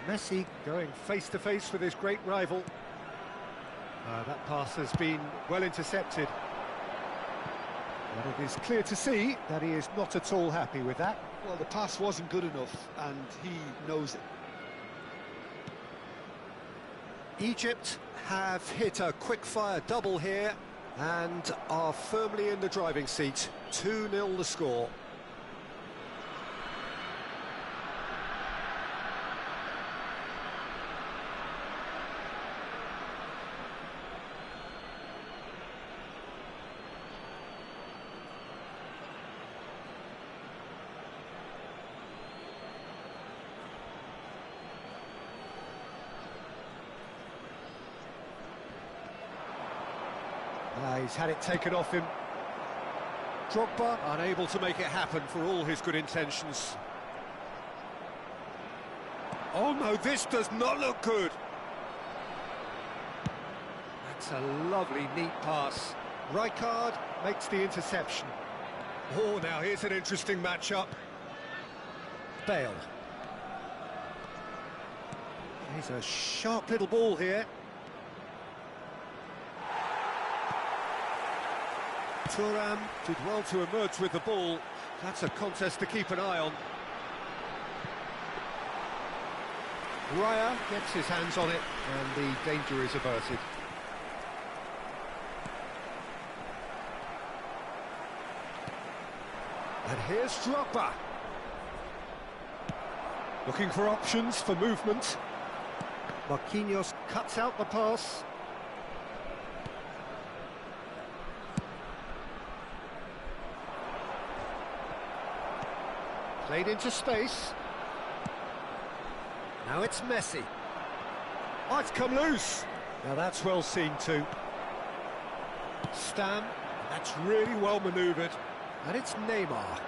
Messi going face-to-face with his great rival. That pass has been well intercepted. But it is clear to see that he is not at all happy with that. Well, the pass wasn't good enough, and he knows it. Egypt have hit a quick-fire double here and are firmly in the driving seat. 2-0 the score. He's had it taken off him. Drogba unable to make it happen for all his good intentions. Oh no, this does not look good. That's a lovely, neat pass. Rijkaard makes the interception. Oh, now here's an interesting matchup. Bale. Here's a sharp little ball here. Thuram did well to emerge with the ball. That's a contest to keep an eye on. Raya gets his hands on it, and the danger is averted. And here's Drogba. Looking for options for movement. Marquinhos cuts out the pass. Played into space. Now it's Messi. Oh, it's come loose. Now that's well seen too. Stam, that's really well manoeuvred. And it's Neymar.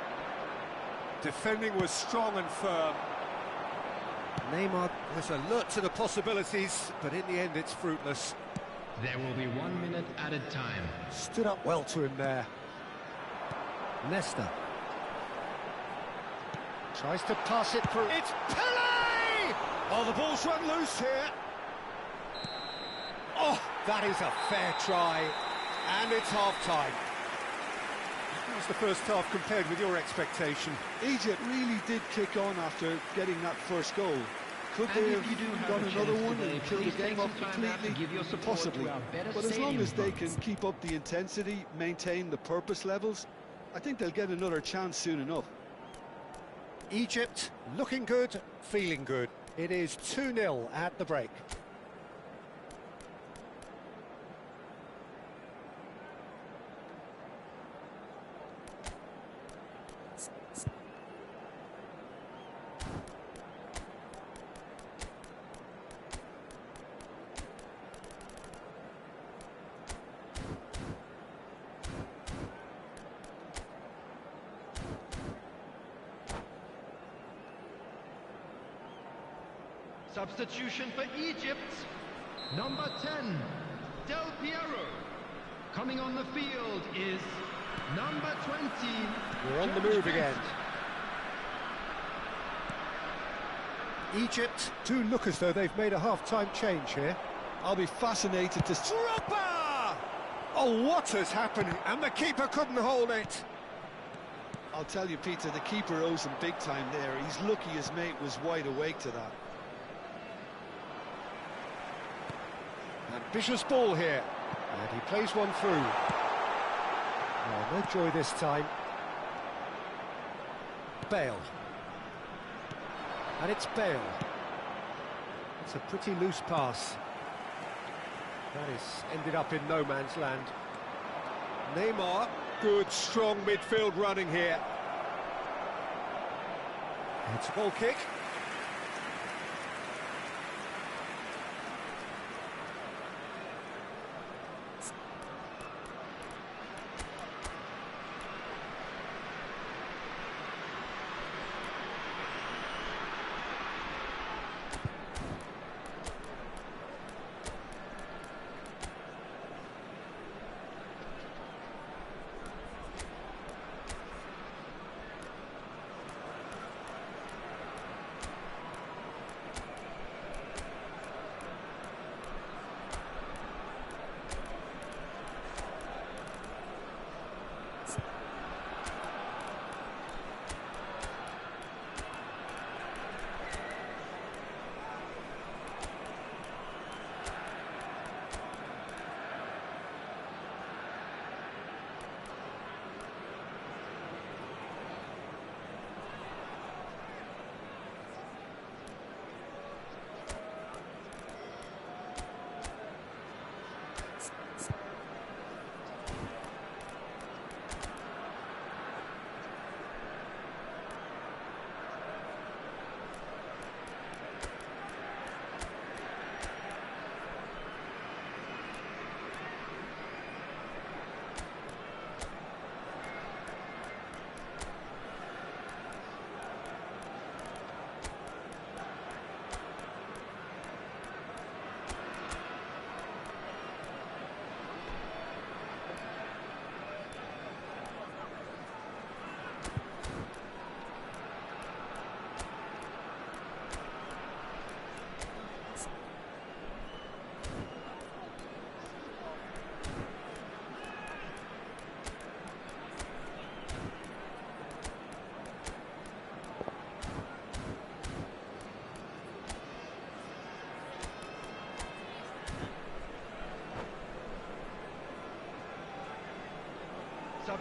Defending was strong and firm. Neymar was alert to the possibilities, but in the end it's fruitless. There will be 1 minute added time. Stood up well to him there. Nesta. Tries to pass it through. It's Pele! Oh, the ball's run loose here. Oh, that is a fair try. And it's half-time. How's the first half compared with your expectation? Egypt really did kick on after getting that first goal. Could they have done another one and kill the game off completely? Possibly. But as long as they can keep up the intensity, maintain the purpose levels, I think they'll get another chance soon enough. Egypt looking good, feeling good. It is 2-0 at the break. Substitution for Egypt, number 10, Del Piero. Coming on the field is number 20. We're on the move again. Egypt do look as though they've made a half-time change here. I'll be fascinated to... Drogba! Oh, what has happened? And the keeper couldn't hold it. I'll tell you, Peter, the keeper owes him big time there. He's lucky his mate was wide awake to that. Ambitious ball here, and he plays one through. Oh, no joy this time. Bale. And it's Bale. It's a pretty loose pass. That is ended up in no man's land. Neymar, good, strong midfield running here. It's a goal kick.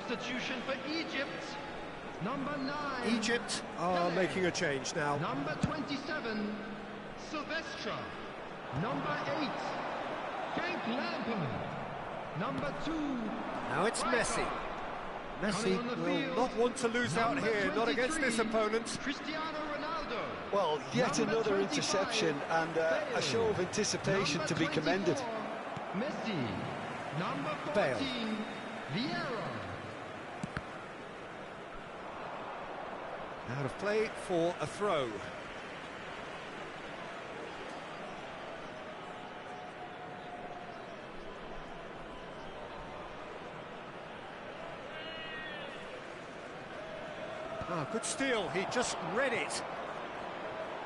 Substitution for Egypt. Number 9. Egypt are making a change now. Number 27, Silvestre. Number 8, Frank Lampard. Number 2. Now it's Messi. Messi will not want to lose out here, not against this opponent. Cristiano Ronaldo. Well, yet Number another 25, interception and a show of anticipation to be commended. Messi. Number 14, Bale. Vieira. Out of play for a throw. Ah, good steal, he just read it.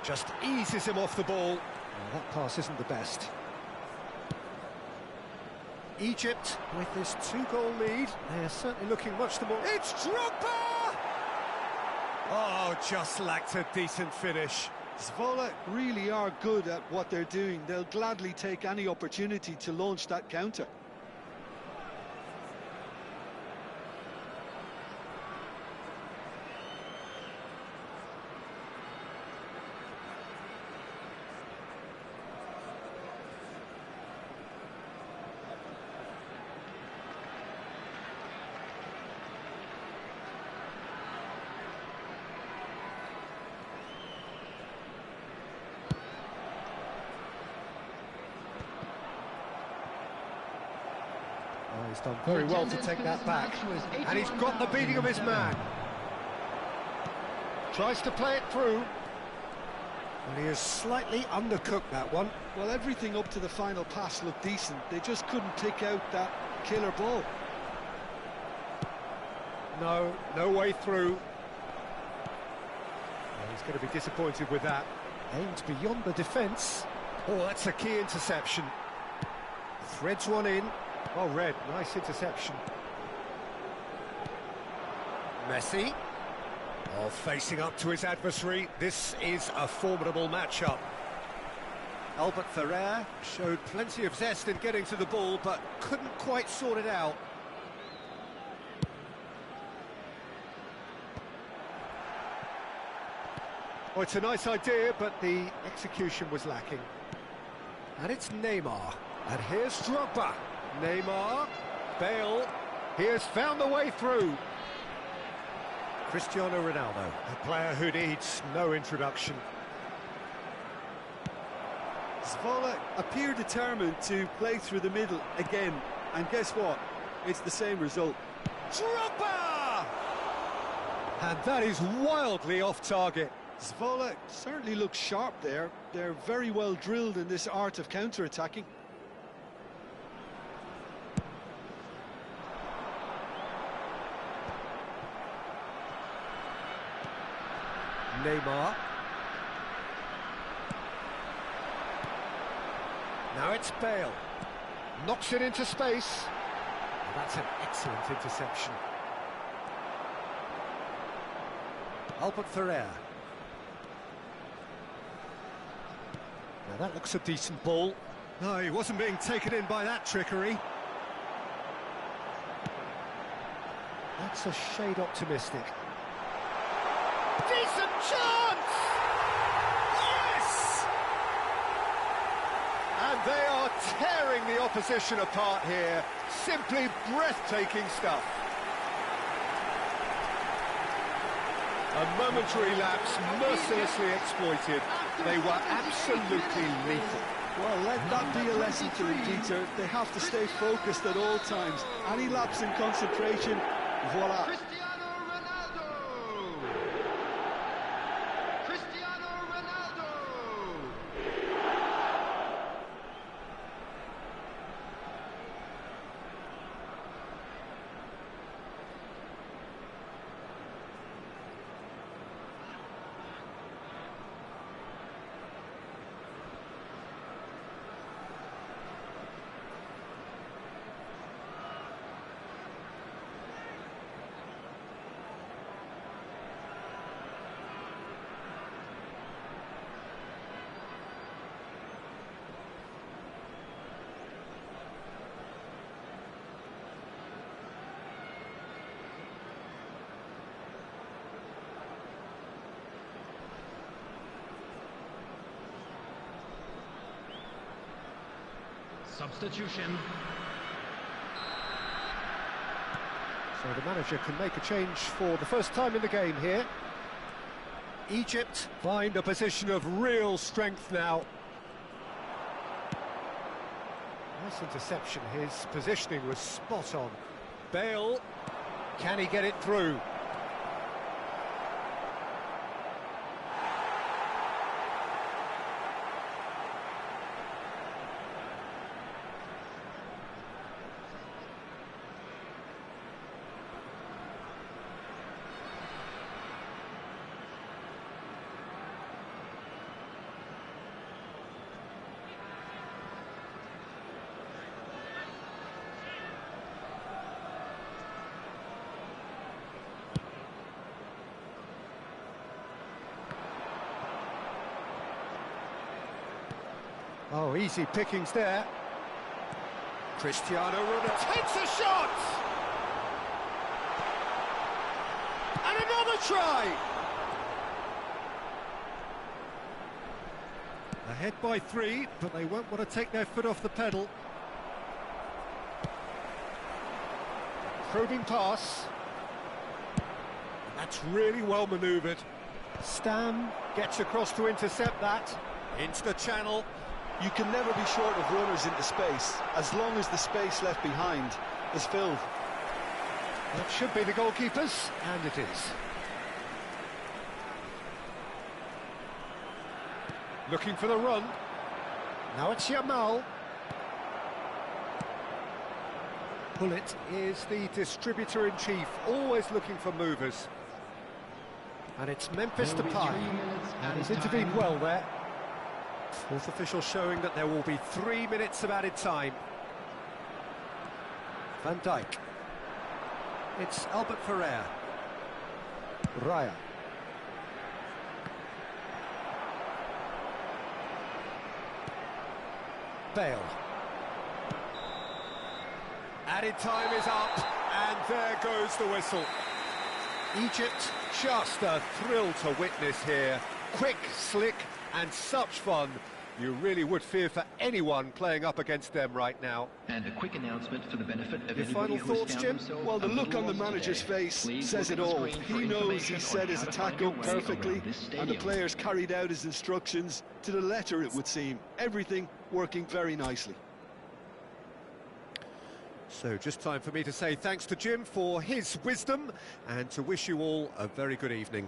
Just eases him off the ball. Well, that pass isn't the best. Egypt, with this 2-goal lead, they're certainly looking much the more... It's Drogba! Oh, just lacked a decent finish. Zvola really are good at what they're doing. They'll gladly take any opportunity to launch that counter. Oh, he's done very well to take that back. And he's got the beating of his man. Tries to play it through. And he has slightly undercooked that one. Well, everything up to the final pass looked decent. They just couldn't pick out that killer ball. No way through. Well, he's going to be disappointed with that. Aimed beyond the defence. Oh, that's a key interception. Threads one in. Well read, nice interception. Messi. Oh, facing up to his adversary. This is a formidable matchup. Albert Ferrer showed plenty of zest in getting to the ball, but couldn't quite sort it out. Oh, it's a nice idea, but the execution was lacking. And it's Neymar. And here's Drogba. Neymar, Bale, he has found the way through. Cristiano Ronaldo, a player who needs no introduction. Zvola appear determined to play through the middle again, and guess what? It's the same result. Drogba! And that is wildly off target. Zvola certainly looks sharp there. They're very well drilled in this art of counter-attacking. Neymar. Now it's Bale. Knocks it into space. Oh, that's an excellent interception. Albert Ferrer. Now that looks a decent ball. No, he wasn't being taken in by that trickery. That's a shade optimistic. Decent chance! Yes! And they are tearing the opposition apart here. Simply breathtaking stuff. A momentary lapse, mercilessly exploited. They were absolutely lethal. Well, let that be a lesson to them, Peter. They have to stay focused at all times. Any lapse in concentration, voila. Cristiano Ronaldo! Cristiano Ronaldo! Substitution. So the manager can make a change for the first time in the game here. Egypt find a position of real strength now. Nice interception, his positioning was spot on. Bale, can he get it through? Oh, easy pickings there. Cristiano Ronaldo takes a shot! And another try! Ahead by 3, but they won't want to take their foot off the pedal. Probing pass. That's really well manoeuvred. Stam gets across to intercept that. Into the channel. You can never be short of runners into space, as long as the space left behind is filled. That should be the goalkeepers, and it is. Looking for the run. Now it's Yamal. Pullet is the distributor-in-chief, always looking for movers. And it's Memphis Depay, and he's intervened well there. Fourth official showing that there will be 3 minutes of added time. Van Dijk. It's Albert Ferrer. Raya. Bale. Added time is up, and there goes the whistle. Egypt, just a thrill to witness here. Quick, slick, and such fun. You really would fear for anyone playing up against them right now. And a quick announcement for the benefit of Your anybody final who has thoughts, found Jim? himself Well, the a look little on the lost manager's today. face Please says look it at the all. screen for He knows information he on set his how to attack find your up way perfectly, around this and the stadium. players carried out his instructions to the letter, it would seem. Everything working very nicely. So just time for me to say thanks to Jim for his wisdom and to wish you all a very good evening.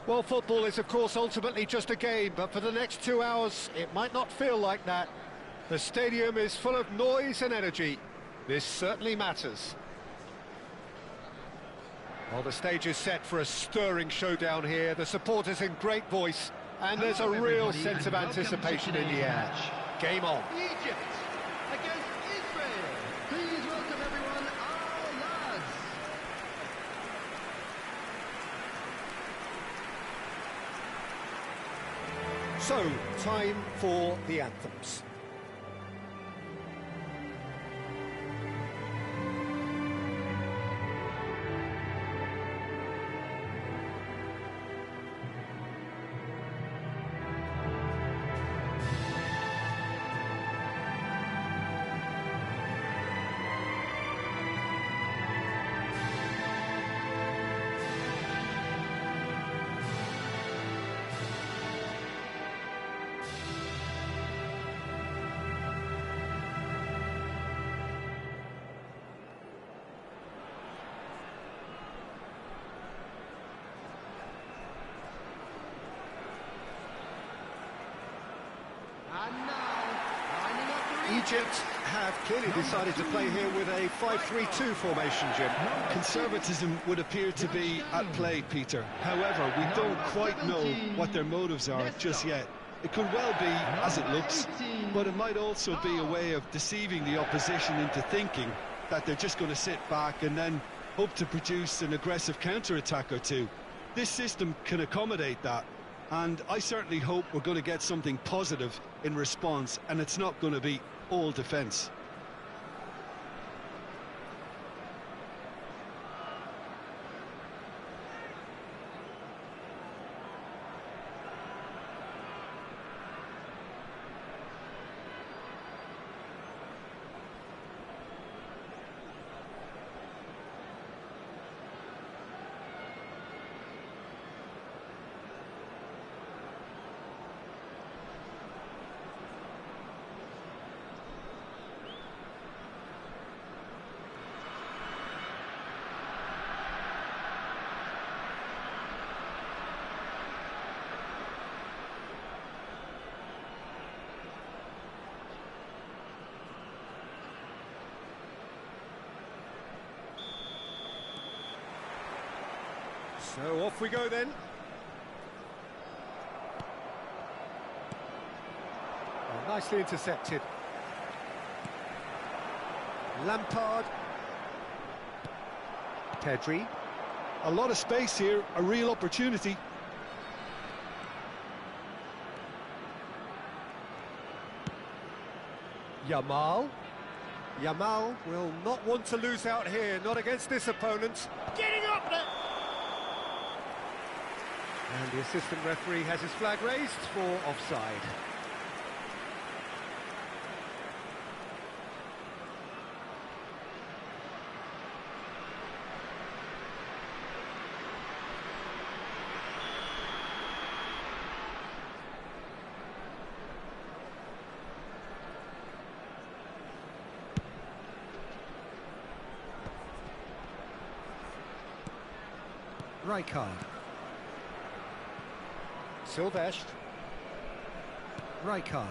Well, football is, of course, ultimately just a game, but for the next 2 hours, it might not feel like that. The stadium is full of noise and energy. This certainly matters. Well, the stage is set for a stirring showdown here. The supporters in great voice, and there's a real sense of anticipation in the air. Game on. Egypt against Israel. Please welcome everyone, our lads. So, time for the anthems. And now, lining up for Egypt have clearly decided to play here with a 5-3-2 formation, Jim. Conservatism would appear to be at play, Peter. However, we don't quite know what their motives are just yet. It could well be as it looks, but it might also be a way of deceiving the opposition into thinking that they're just going to sit back and then hope to produce an aggressive counter-attack or two. This system can accommodate that, and I certainly hope we're going to get something positive in response, and it's not going to be all defence. So off we go then. Oh, nicely intercepted. Lampard. Pedri. A lot of space here, a real opportunity. Yamal. Yamal will not want to lose out here, not against this opponent. Getting up there! And the assistant referee has his flag raised for offside. Rijkaard. Silvestre. Rijkaard.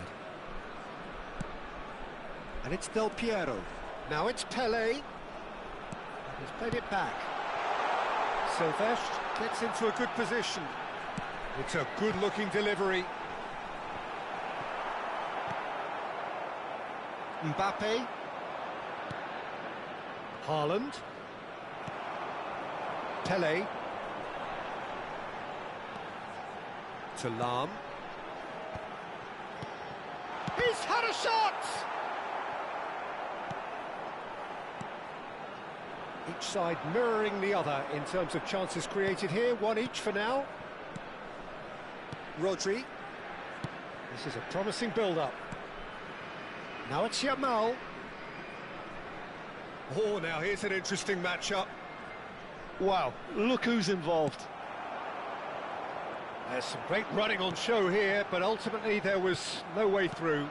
And it's Del Piero. Now it's Pele. He's played it back. Silvestre gets into a good position. It's a good-looking delivery. Mbappe. Haaland. Pele. To Lam. He's had a shot! Each side mirroring the other in terms of chances created here, one each for now. Rodri. This is a promising build-up. Now it's Yamal. Oh, now here's an interesting matchup. Wow, look who's involved. There's some great running on show here, but ultimately there was no way through.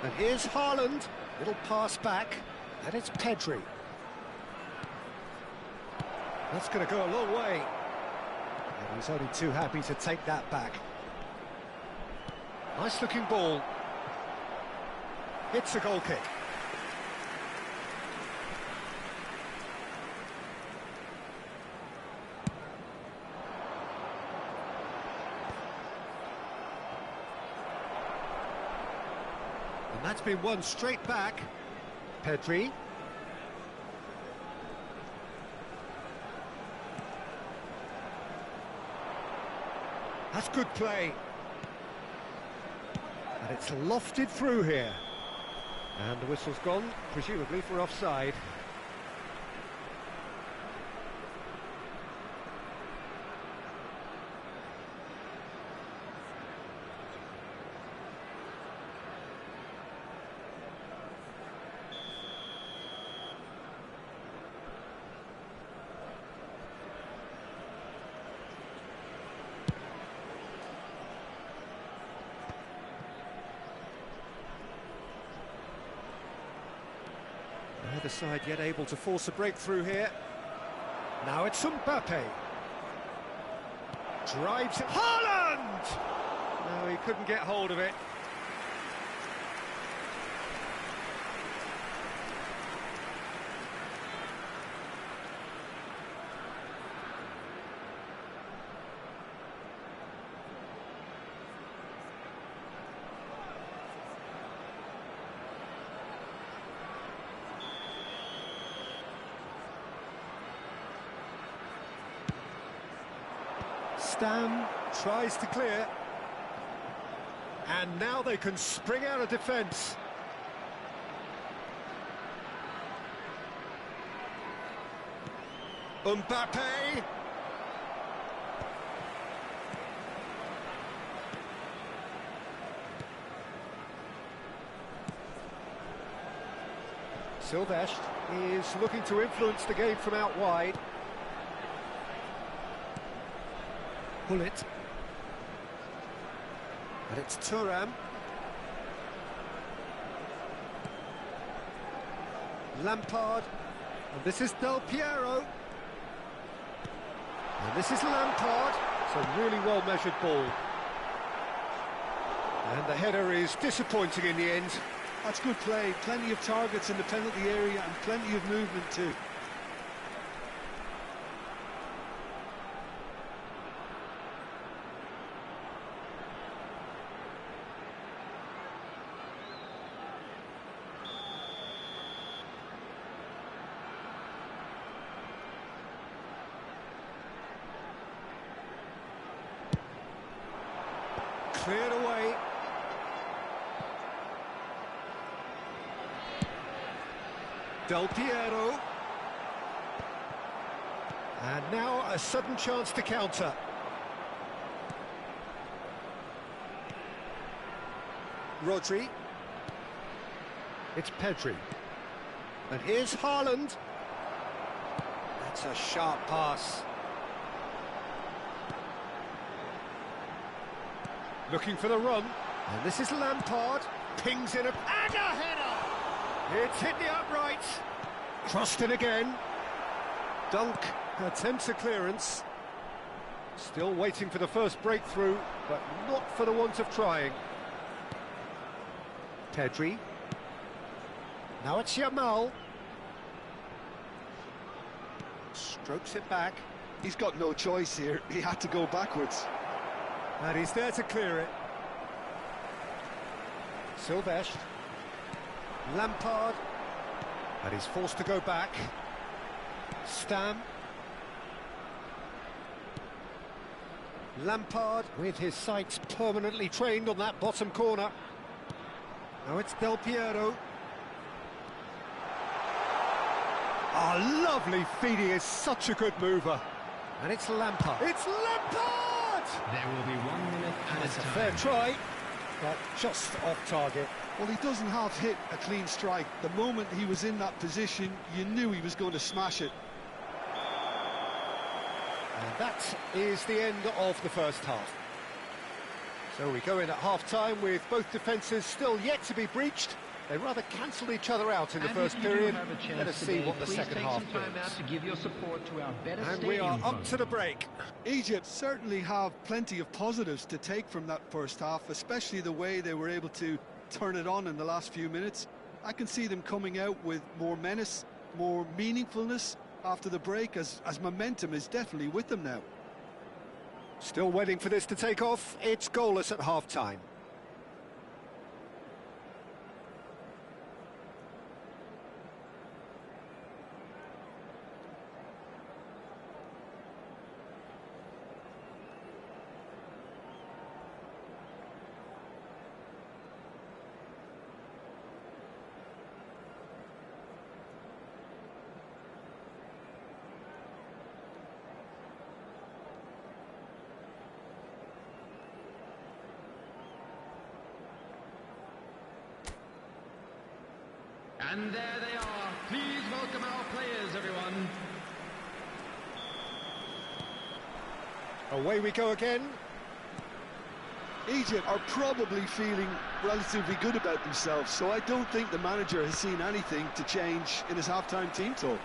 And here's Haaland, little pass back, and it's Pedri. That's going to go a long way. He's only too happy to take that back. Nice looking ball. It's a goal kick. And that's been won straight back. Pedri. That's good play. And it's lofted through here. And the whistle's gone, presumably for offside. Neither side yet able to force a breakthrough here. Now it's Mbappe. Drives it. Haaland! No, he couldn't get hold of it. Stam tries to clear, and now they can spring out of defence. Mbappe. Silvestre is looking to influence the game from out wide. Pull it. And it's Thuram. Lampard. And this is Del Piero. And this is Lampard. It's a really well-measured ball. And the header is disappointing in the end. That's good play. Plenty of targets in the penalty area and plenty of movement too. Cleared away. Del Piero. And now a sudden chance to counter. Rodri. It's Pedri. And here's Haaland. That's a sharp pass. Looking for the run, and this is Lampard, pings in and a header! It's hit the uprights, crossed in again. Dunk attempts a clearance. Still waiting for the first breakthrough, but not for the want of trying. Pedri. Now it's Yamal. Strokes it back. He's got no choice here, he had to go backwards. And he's there to clear it. Silvestre. Lampard. And he's forced to go back. Stam. Lampard with his sights permanently trained on that bottom corner. Now it's Del Piero. Oh, lovely feed, he is such a good mover. And it's Lampard. It's Lampard! There will be 1 minute And it's a time. fair try, but just off target. Well, he doesn't half hit a clean strike. The moment he was in that position, you knew he was going to smash it. And that is the end of the first half. So we go in at half-time with both defences still yet to be breached, They rather cancelled each other out in the first period. Let us see what the second half brings. To give your support to our better And we are up to the break. Egypt certainly have plenty of positives to take from that first half, especially the way they were able to turn it on in the last few minutes. I can see them coming out with more menace, more meaningfulness after the break, as momentum is definitely with them now. Still waiting for this to take off. It's goalless at half-time. And there they are. Please welcome our players, everyone. Away we go again. Egypt are probably feeling relatively good about themselves, so I don't think the manager has seen anything to change in his half-time team talk.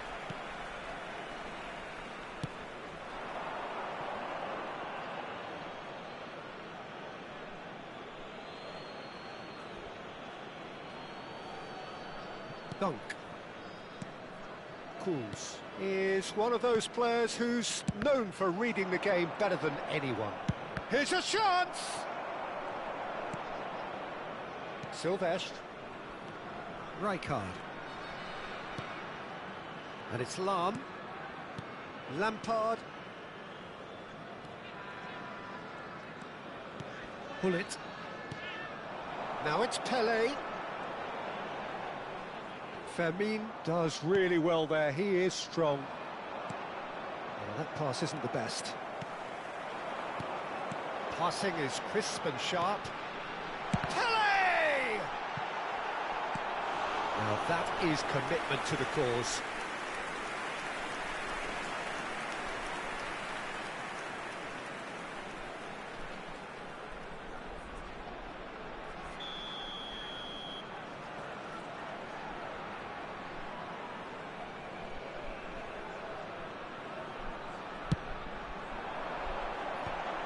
Dunk. Kuz is one of those players who's known for reading the game better than anyone. Here's a chance! Silvestre. Rijkaard. And it's Lahm. Lampard. Bullet. Now it's Pele. Fermin does really well there. He is strong. Well, that pass isn't the best. Passing is crisp and sharp. Pele! Now that is commitment to the cause.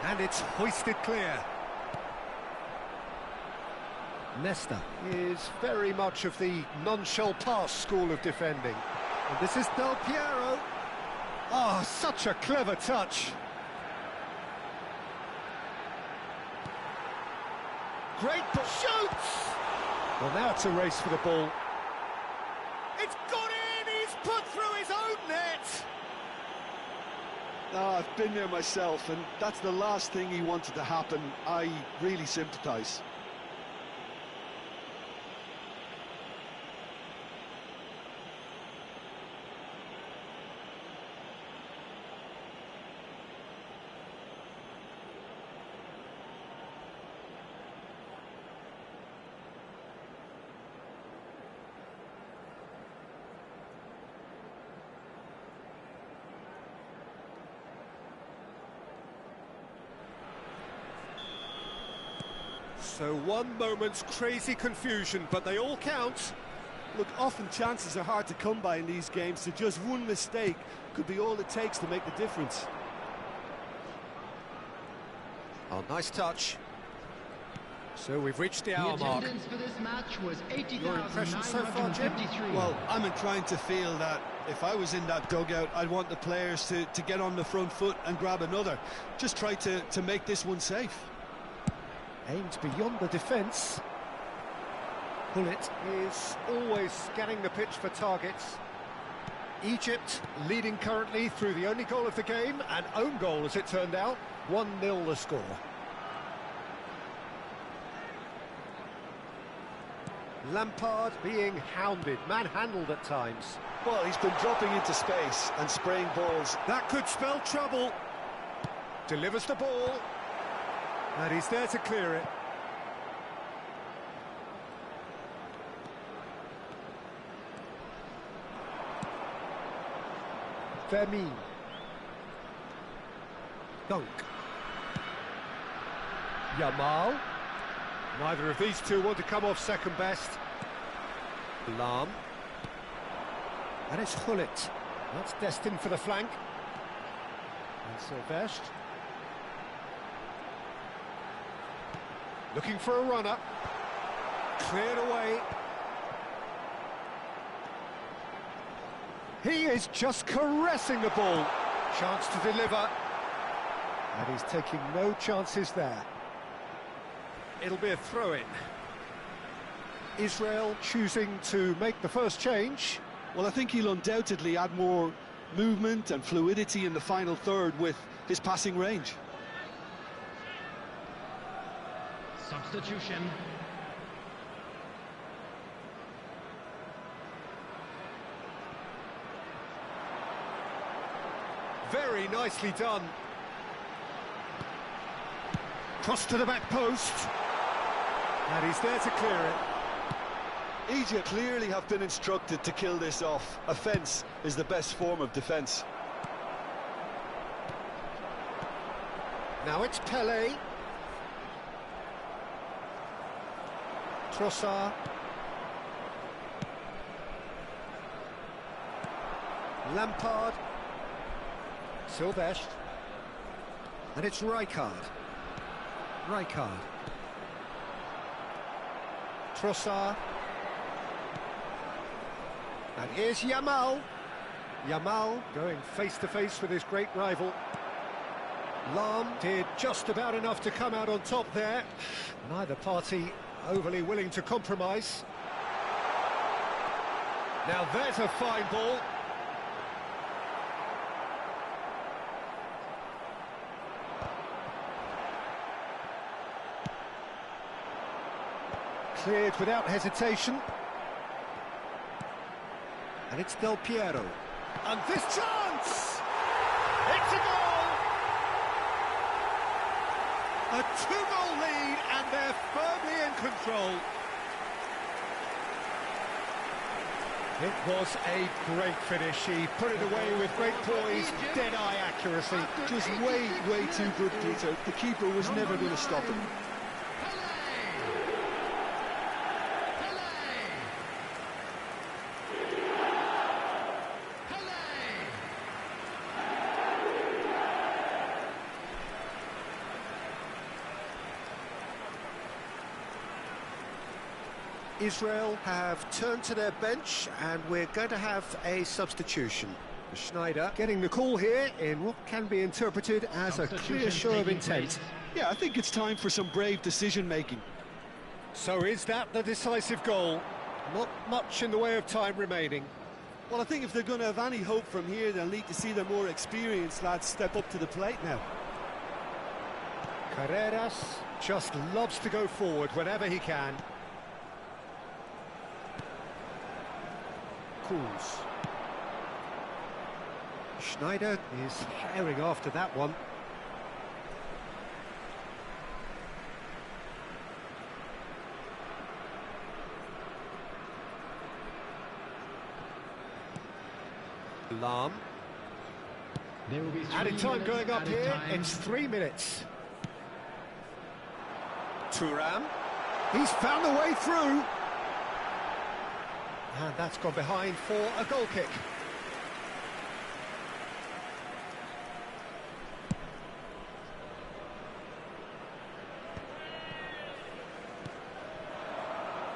And it's hoisted clear. Nesta is very much of the non-shell pass school of defending. And this is Del Piero. Oh, such a clever touch. Great shoots! Well, now it's a race for the ball. It's gone in! He's put through his own net! Oh, I've been there myself, and that's the last thing he wanted to happen. I really sympathise. So one moment's crazy confusion, but they all count. Look, often chances are hard to come by in these games, so just one mistake could be all it takes to make the difference. Oh, nice touch. So we've reached the hour mark. The attendance for this match was Your impression so far, Jim? 80,953. Well, I'm inclined to feel that if I was in that dugout, I'd want the players to get on the front foot and grab another. Just try to make this one safe. Aimed beyond the defence. Bullet is always scanning the pitch for targets. Egypt leading currently through the only goal of the game, an own goal as it turned out. 1-0 the score. Lampard being hounded, manhandled at times. Well, he's been dropping into space and spraying balls. That could spell trouble. Delivers the ball. And he's there to clear it. Fermin. Dunk. Yamal. Neither of these two want to come off second best. Lahm. And it's Hullet. That's destined for the flank. And Sylvestre. Looking for a runner. Cleared away. He is just caressing the ball. Chance to deliver. And he's taking no chances there. It'll be a throw-in. Israel choosing to make the first change. Well, I think he'll undoubtedly add more movement and fluidity in the final third with his passing range. Substitution. Very nicely done. Cross to the back post. And he's there to clear it. Egypt clearly have been instructed to kill this off. Offence is the best form of defence. Now it's Pele. Trossard. Lampard. Sylvestre. And it's Rijkaard. Trossard. And here's Yamal. Yamal going face-to-face with his great rival. Lahm did just about enough to come out on top there. Neither party overly willing to compromise. Now there's a fine ball. Cleared without hesitation. And it's Del Piero. And this chance! It's a goal! A 2-goal lead, and they're firmly in control. It was a great finish. He put it away with great poise, dead-eye accuracy. Just way too good, Peter. The keeper was never going to stop him. Israel have turned to their bench, and we're going to have a substitution. Schneider getting the call here in what can be interpreted as a clear show of intent. Yeah, I think it's time for some brave decision-making. So is that the decisive goal? Not much in the way of time remaining. Well, I think if they're going to have any hope from here, they'll need to see the more experienced lads step up to the plate now. Carreras just loves to go forward whenever he can. Schneider is herring after that one. Lahm. There will be Added time going up here. It's 3 minutes. Thuram. He's found a way through. And that's gone behind for a goal kick.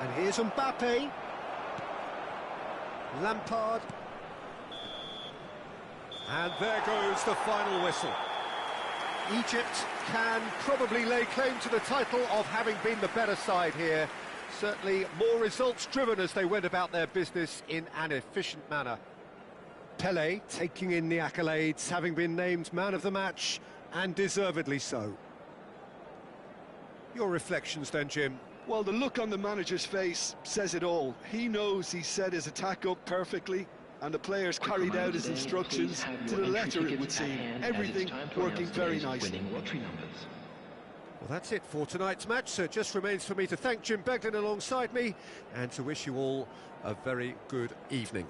And here's Mbappe. Lampard. And there goes the final whistle. Egypt can probably lay claim to the title of having been the better side here. Certainly more results-driven as they went about their business in an efficient manner. Pele taking in the accolades, having been named man of the match, and deservedly so. Your reflections then, Jim? Well, the look on the manager's face says it all. He knows he set his attack up perfectly, and the players carried out his instructions to the letter, it would seem. Everything working very nicely. Well, that's it for tonight's match, so it just remains for me to thank Jim Beglin alongside me and to wish you all a very good evening.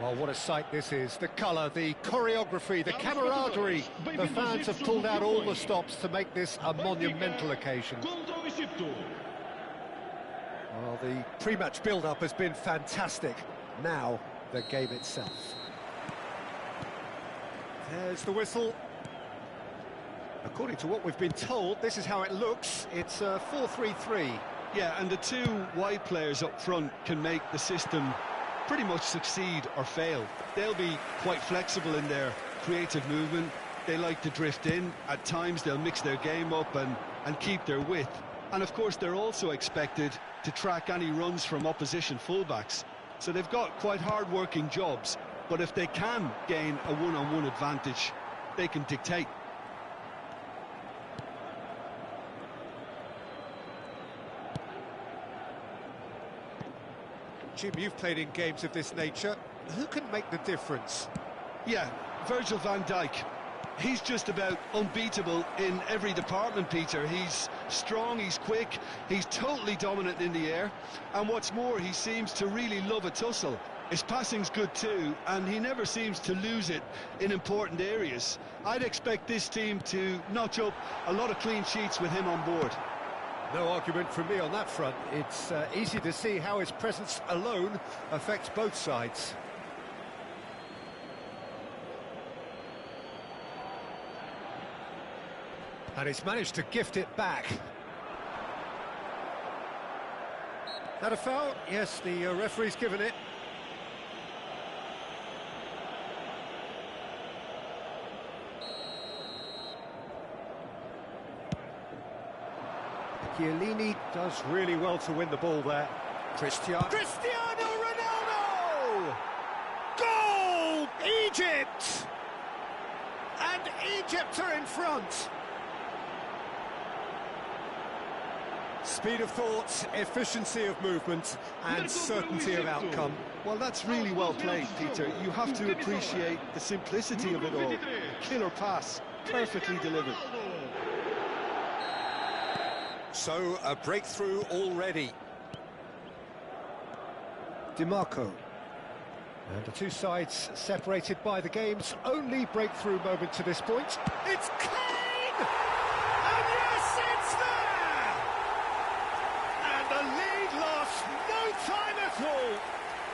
Well, what a sight this is. The colour, the choreography, the camaraderie. The fans have pulled out all the stops to make this a monumental occasion. Well, the pre-match build-up has been fantastic. Now, the game itself. There's the whistle. According to what we've been told, this is how it looks. It's a 4-3-3. Yeah, and the two wide players up front can make the system pretty much succeed or fail. They'll be quite flexible in their creative movement. They like to drift in. At times they'll mix their game up and keep their width. And of course they're also expected to track any runs from opposition fullbacks. So they've got quite hard-working jobs, but if they can gain a one-on-one advantage, they can dictate. Jim, you've played in games of this nature. Who can make the difference? Yeah, Virgil van Dijk. He's just about unbeatable in every department, Peter. He's strong, he's quick, he's totally dominant in the air. And what's more, he seems to really love a tussle. His passing's good too, and he never seems to lose it in important areas. I'd expect this team to notch up a lot of clean sheets with him on board. No argument from me on that front. It's easy to see how his presence alone affects both sides. And he's managed to gift it back. That a foul? Yes, the referee's given it. Chiellini does really well to win the ball there. Cristiano Ronaldo! Goal! Egypt! And Egypt are in front. Speed of thought, efficiency of movement, and certainty of outcome. Well, that's really well played, Peter. You have to appreciate the simplicity of it all. Killer pass, perfectly delivered. So, a breakthrough already. DiMarco. And the two sides separated by the game's only breakthrough moment to this point. It's Kane! And yes, it's there! And the lead lost no time at all.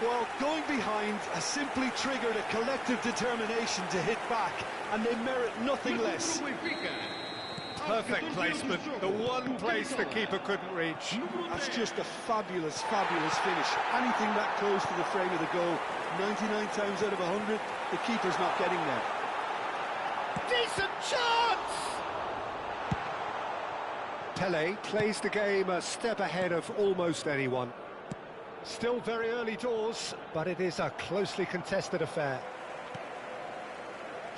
Well, going behind has simply triggered a collective determination to hit back, and they merit nothing less. Perfect placement, the one place the keeper couldn't reach. That's just a fabulous, fabulous finish. Anything that close to the frame of the goal, 99 times out of 100, the keeper's not getting there. Decent chance! Pele plays the game a step ahead of almost anyone. Still very early doors, but it is a closely contested affair.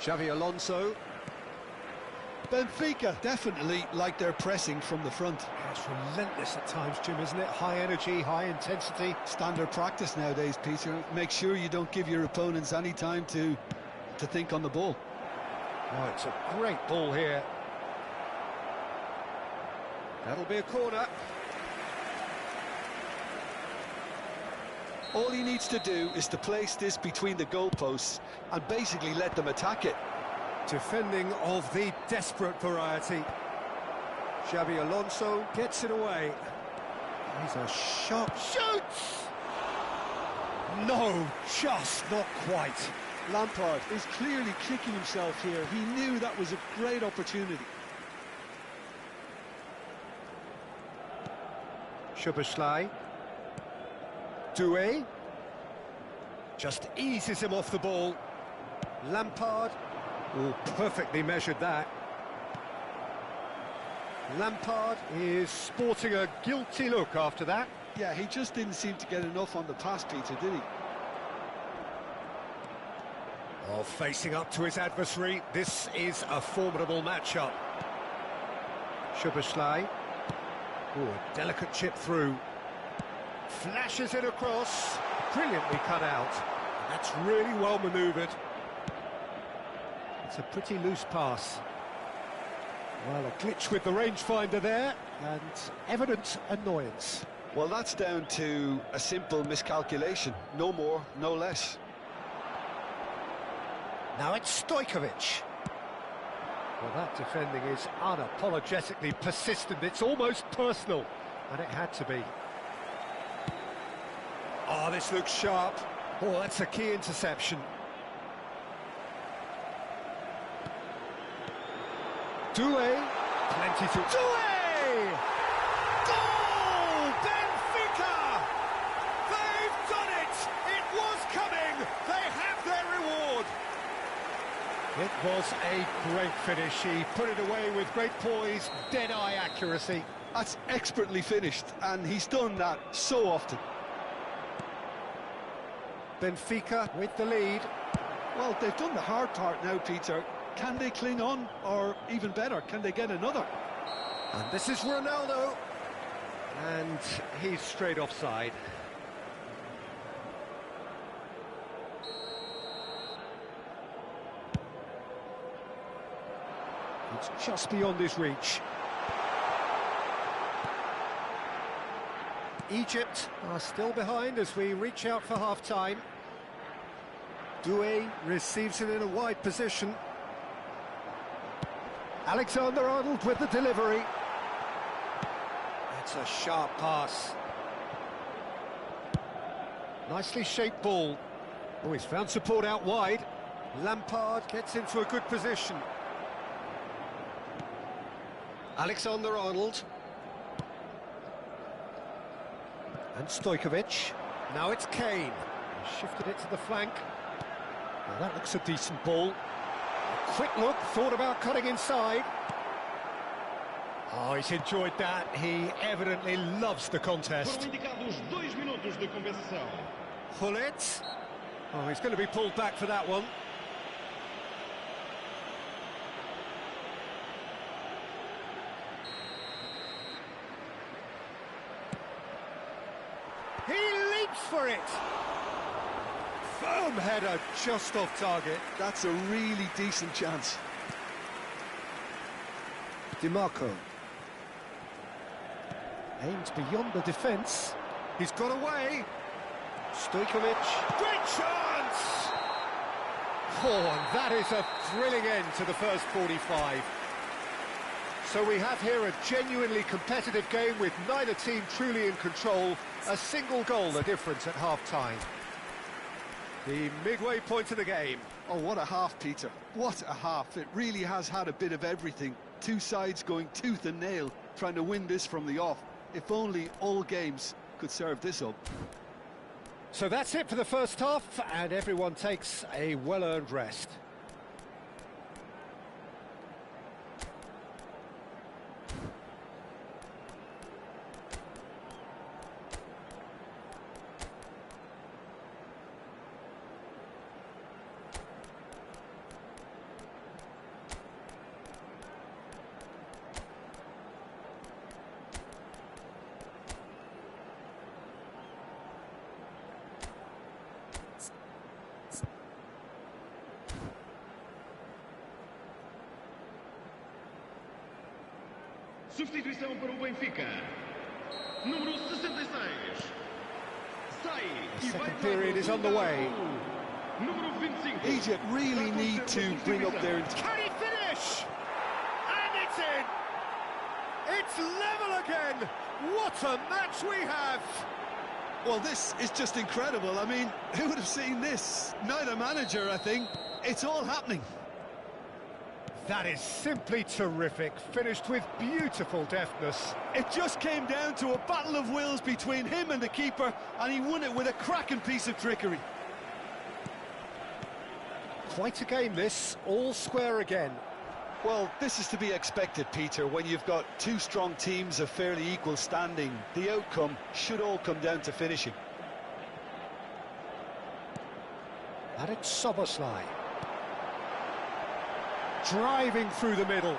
Xavi Alonso. Benfica definitely like their pressing from the front. It's relentless at times, Jim, isn't it? High energy, high intensity. Standard practice nowadays, Peter. Make sure you don't give your opponents any time to think on the ball. Oh, it's a great ball here. That'll be a corner. All he needs to do is to place this between the goalposts and basically let them attack it. Defending of the desperate variety. Xabi Alonso gets it away. He's a sharp shoots! No, just not quite. Lampard is clearly kicking himself here. He knew that was a great opportunity. Szoboszlai. Doué. Just eases him off the ball. Lampard. Oh, perfectly measured that. Lampard is sporting a guilty look after that. Yeah, he just didn't seem to get enough on the pass, Peter, did he? Oh, facing up to his adversary, this is a formidable matchup. Szoboszlai. Oh, a delicate chip through. Flashes it across. Brilliantly cut out. That's really well manoeuvred. It's a pretty loose pass. Well, a glitch with the rangefinder there, and evident annoyance. Well, that's down to a simple miscalculation. No more, no less. Now it's Stojkovic. Well, that defending is unapologetically persistent. It's almost personal, and it had to be. Oh, this looks sharp. Oh, that's a key interception. Doué, plenty to... Doué! Goal! Benfica! They've done it! It was coming! They have their reward! It was a great finish. He put it away with great poise, dead-eye accuracy. That's expertly finished, and he's done that so often. Benfica with the lead. Well, they've done the hard part now, Peter. Can they cling on, or even better, can they get another? And this is Ronaldo. And he's straight offside. It's just beyond his reach. Egypt are still behind as we reach out for half-time. Doué receives it in a wide position. Alexander-Arnold with the delivery. It's a sharp pass. Nicely shaped ball. Oh, he's found support out wide. Lampard gets into a good position. Alexander-Arnold. And Stojkovic. Now it's Kane. He shifted it to the flank. Now that looks a decent ball. A quick look, thought about cutting inside. Oh, he's enjoyed that. He evidently loves the contest. Hullet. Oh, he's going to be pulled back for that one. He leaps for it. Firm header just off target. That's a really decent chance. DiMarco. Aims beyond the defence. He's got away. Stojkovic. Great chance! Oh, and that is a thrilling end to the first 45. So we have here a genuinely competitive game with neither team truly in control. A single goal the difference at half-time. The midway point of the game. Oh, what a half, Peter. What a half. It really has had a bit of everything. Two sides going tooth and nail, trying to win this from the off. If only all games could serve this up. So that's it for the first half, and everyone takes a well-earned rest. Substituição para o Benfica. Número 66. Sai The e vai second period is underway. Número 25. Egypt really need to bring up their... Can he finish? And it's in! It's level again! What a match we have! Well, this is just incredible. I mean, who would have seen this? Neither manager, I think. It's all happening. That is simply terrific, finished with beautiful deftness. It just came down to a battle of wills between him and the keeper, and he won it with a cracking piece of trickery. Quite a game this, all square again. Well, this is to be expected, Peter, when you've got two strong teams of fairly equal standing. The outcome should all come down to finishing. And it's Szoboszlai. Driving through the middle.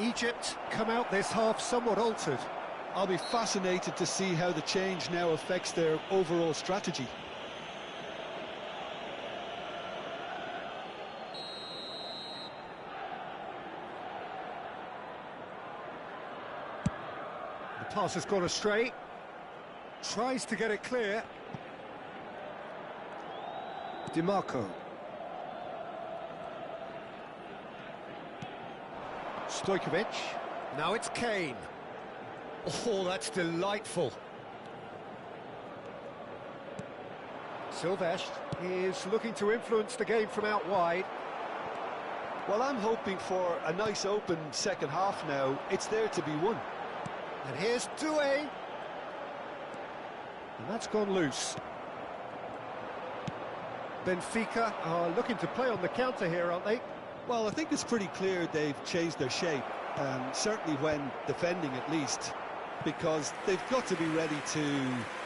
Egypt come out this half somewhat altered. I'll be fascinated to see how the change now affects their overall strategy. The pass has gone astray. Tries to get it clear. DiMarco. Stojkovic. Now it's Kane. Oh, that's delightful. Silvestre is looking to influence the game from out wide. Well, I'm hoping for a nice open second half now. It's there to be won. And here's Doué. And that's gone loose. Benfica are looking to play on the counter here, aren't they? Well, I think it's pretty clear they've changed their shape, certainly when defending at least, because they've got to be ready to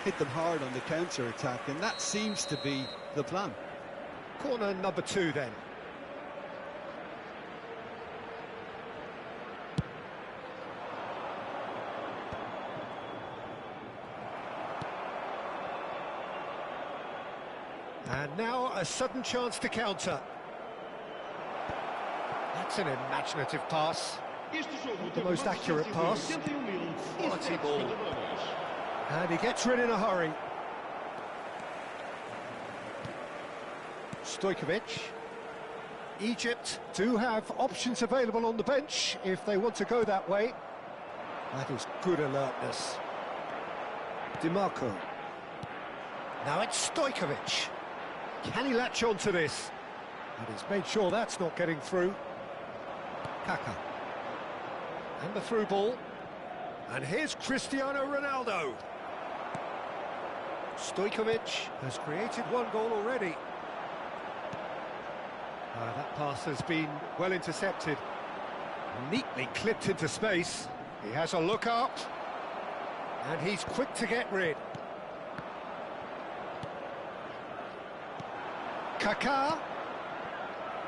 hit them hard on the counter-attack, and that seems to be the plan. Corner number 2 then. And now a sudden chance to counter. That's an imaginative pass. Not the most accurate pass. Quality ball. And he gets rid in a hurry. Stojkovic. Egypt do have options available on the bench if they want to go that way. That is good alertness. DiMarco. Now it's Stojkovic. Can he latch on to this? And he's made sure that's not getting through. Kaká. And the through ball. And here's Cristiano Ronaldo. Stojkovic has created one goal already. That pass has been well intercepted. Neatly clipped into space. He has a look up. And he's quick to get rid. Kaká.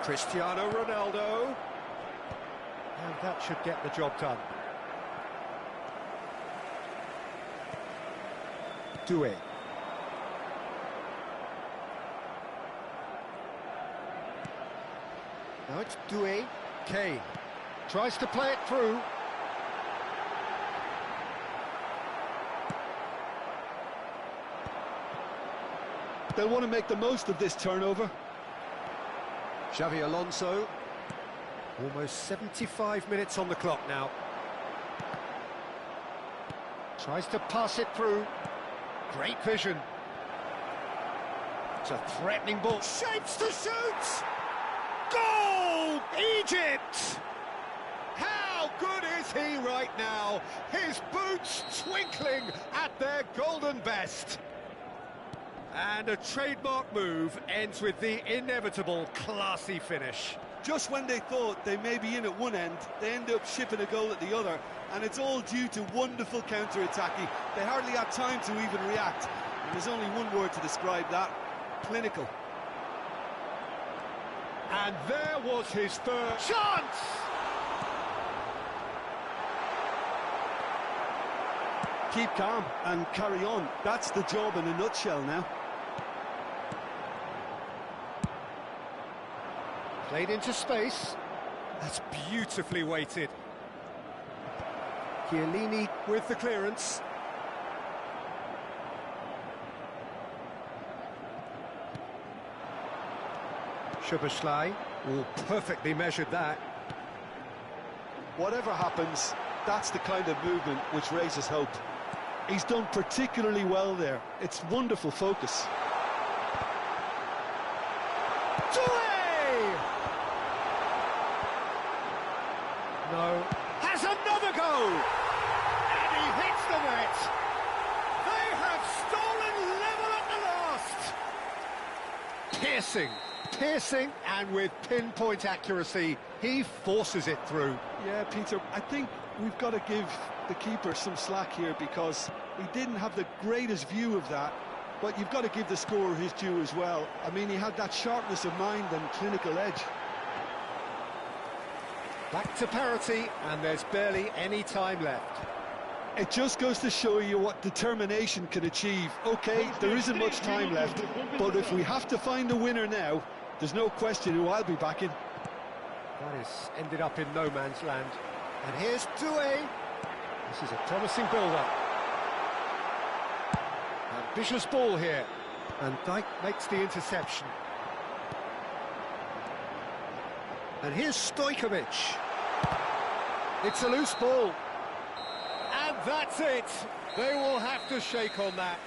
Cristiano Ronaldo. And that should get the job done. Doué. Now it's Doué. Kane tries to play it through. They'll want to make the most of this turnover. Xavi Alonso. Almost 75 minutes on the clock now. Tries to pass it through. Great vision. It's a threatening ball. Shapes to shoot! Goal! Egypt! How good is he right now? His boots twinkling at their golden best. And a trademark move ends with the inevitable classy finish. Just when they thought they may be in at one end, they end up shipping a goal at the other, and it's all due to wonderful counter-attacking. They hardly had time to even react, and there's only one word to describe that: clinical. And there was his third chance! Keep calm and carry on. That's the job in a nutshell now. Played into space. That's beautifully weighted. Chiellini with the clearance. Szoboszlai, all perfectly measured that. Whatever happens, that's the kind of movement which raises hope. He's done particularly well there. It's wonderful focus. No, has another go! And he hits the net! They have stolen level at the last! Piercing, and with pinpoint accuracy, he forces it through. Yeah, Peter, I think we've got to give the keeper some slack here, because he didn't have the greatest view of that, but you've got to give the scorer his due as well. I mean, he had that sharpness of mind and clinical edge. Back to parity, and there's barely any time left. It just goes to show you what determination can achieve. Okay, there isn't much time left, but if we have to find a winner now, there's no question who I'll be backing. That has ended up in no man's land. And here's Doué. This is a promising build-up. Ambitious ball here. And Dijk makes the interception. And here's Stojkovic. It's a loose ball. And that's it. They will have to shake on that.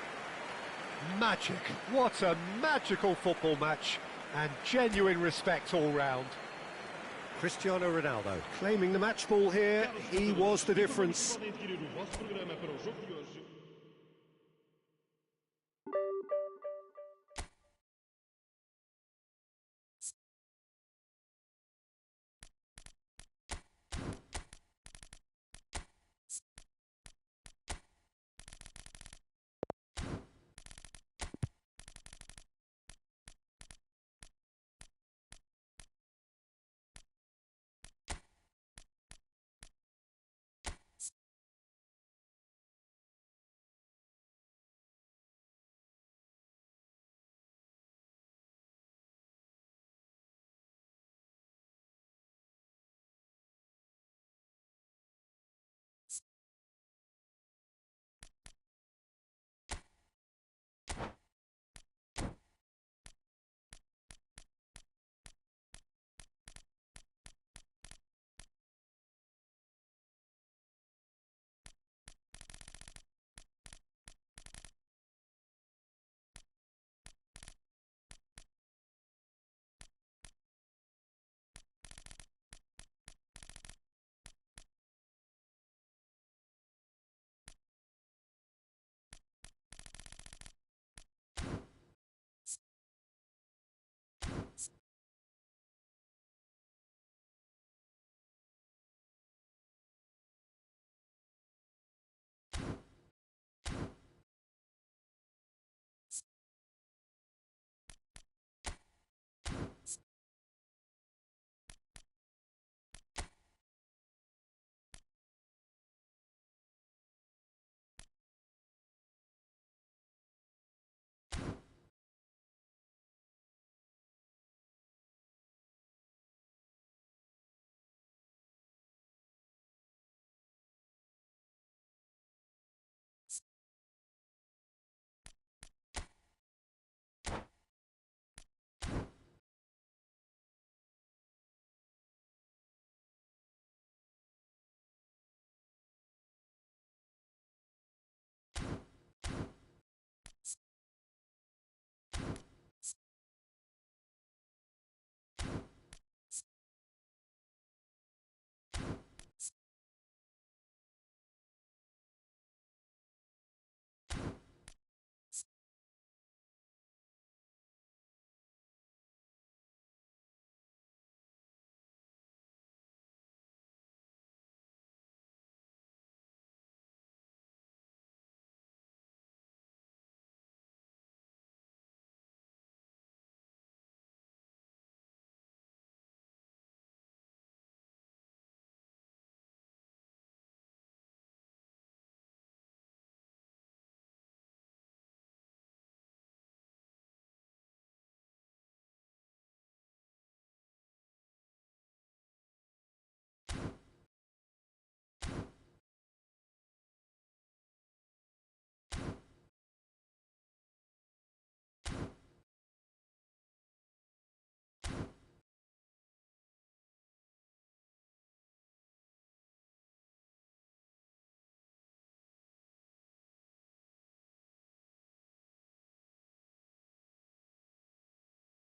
Magic. What a magical football match. And genuine respect all round. Cristiano Ronaldo claiming the match ball here. He was the difference.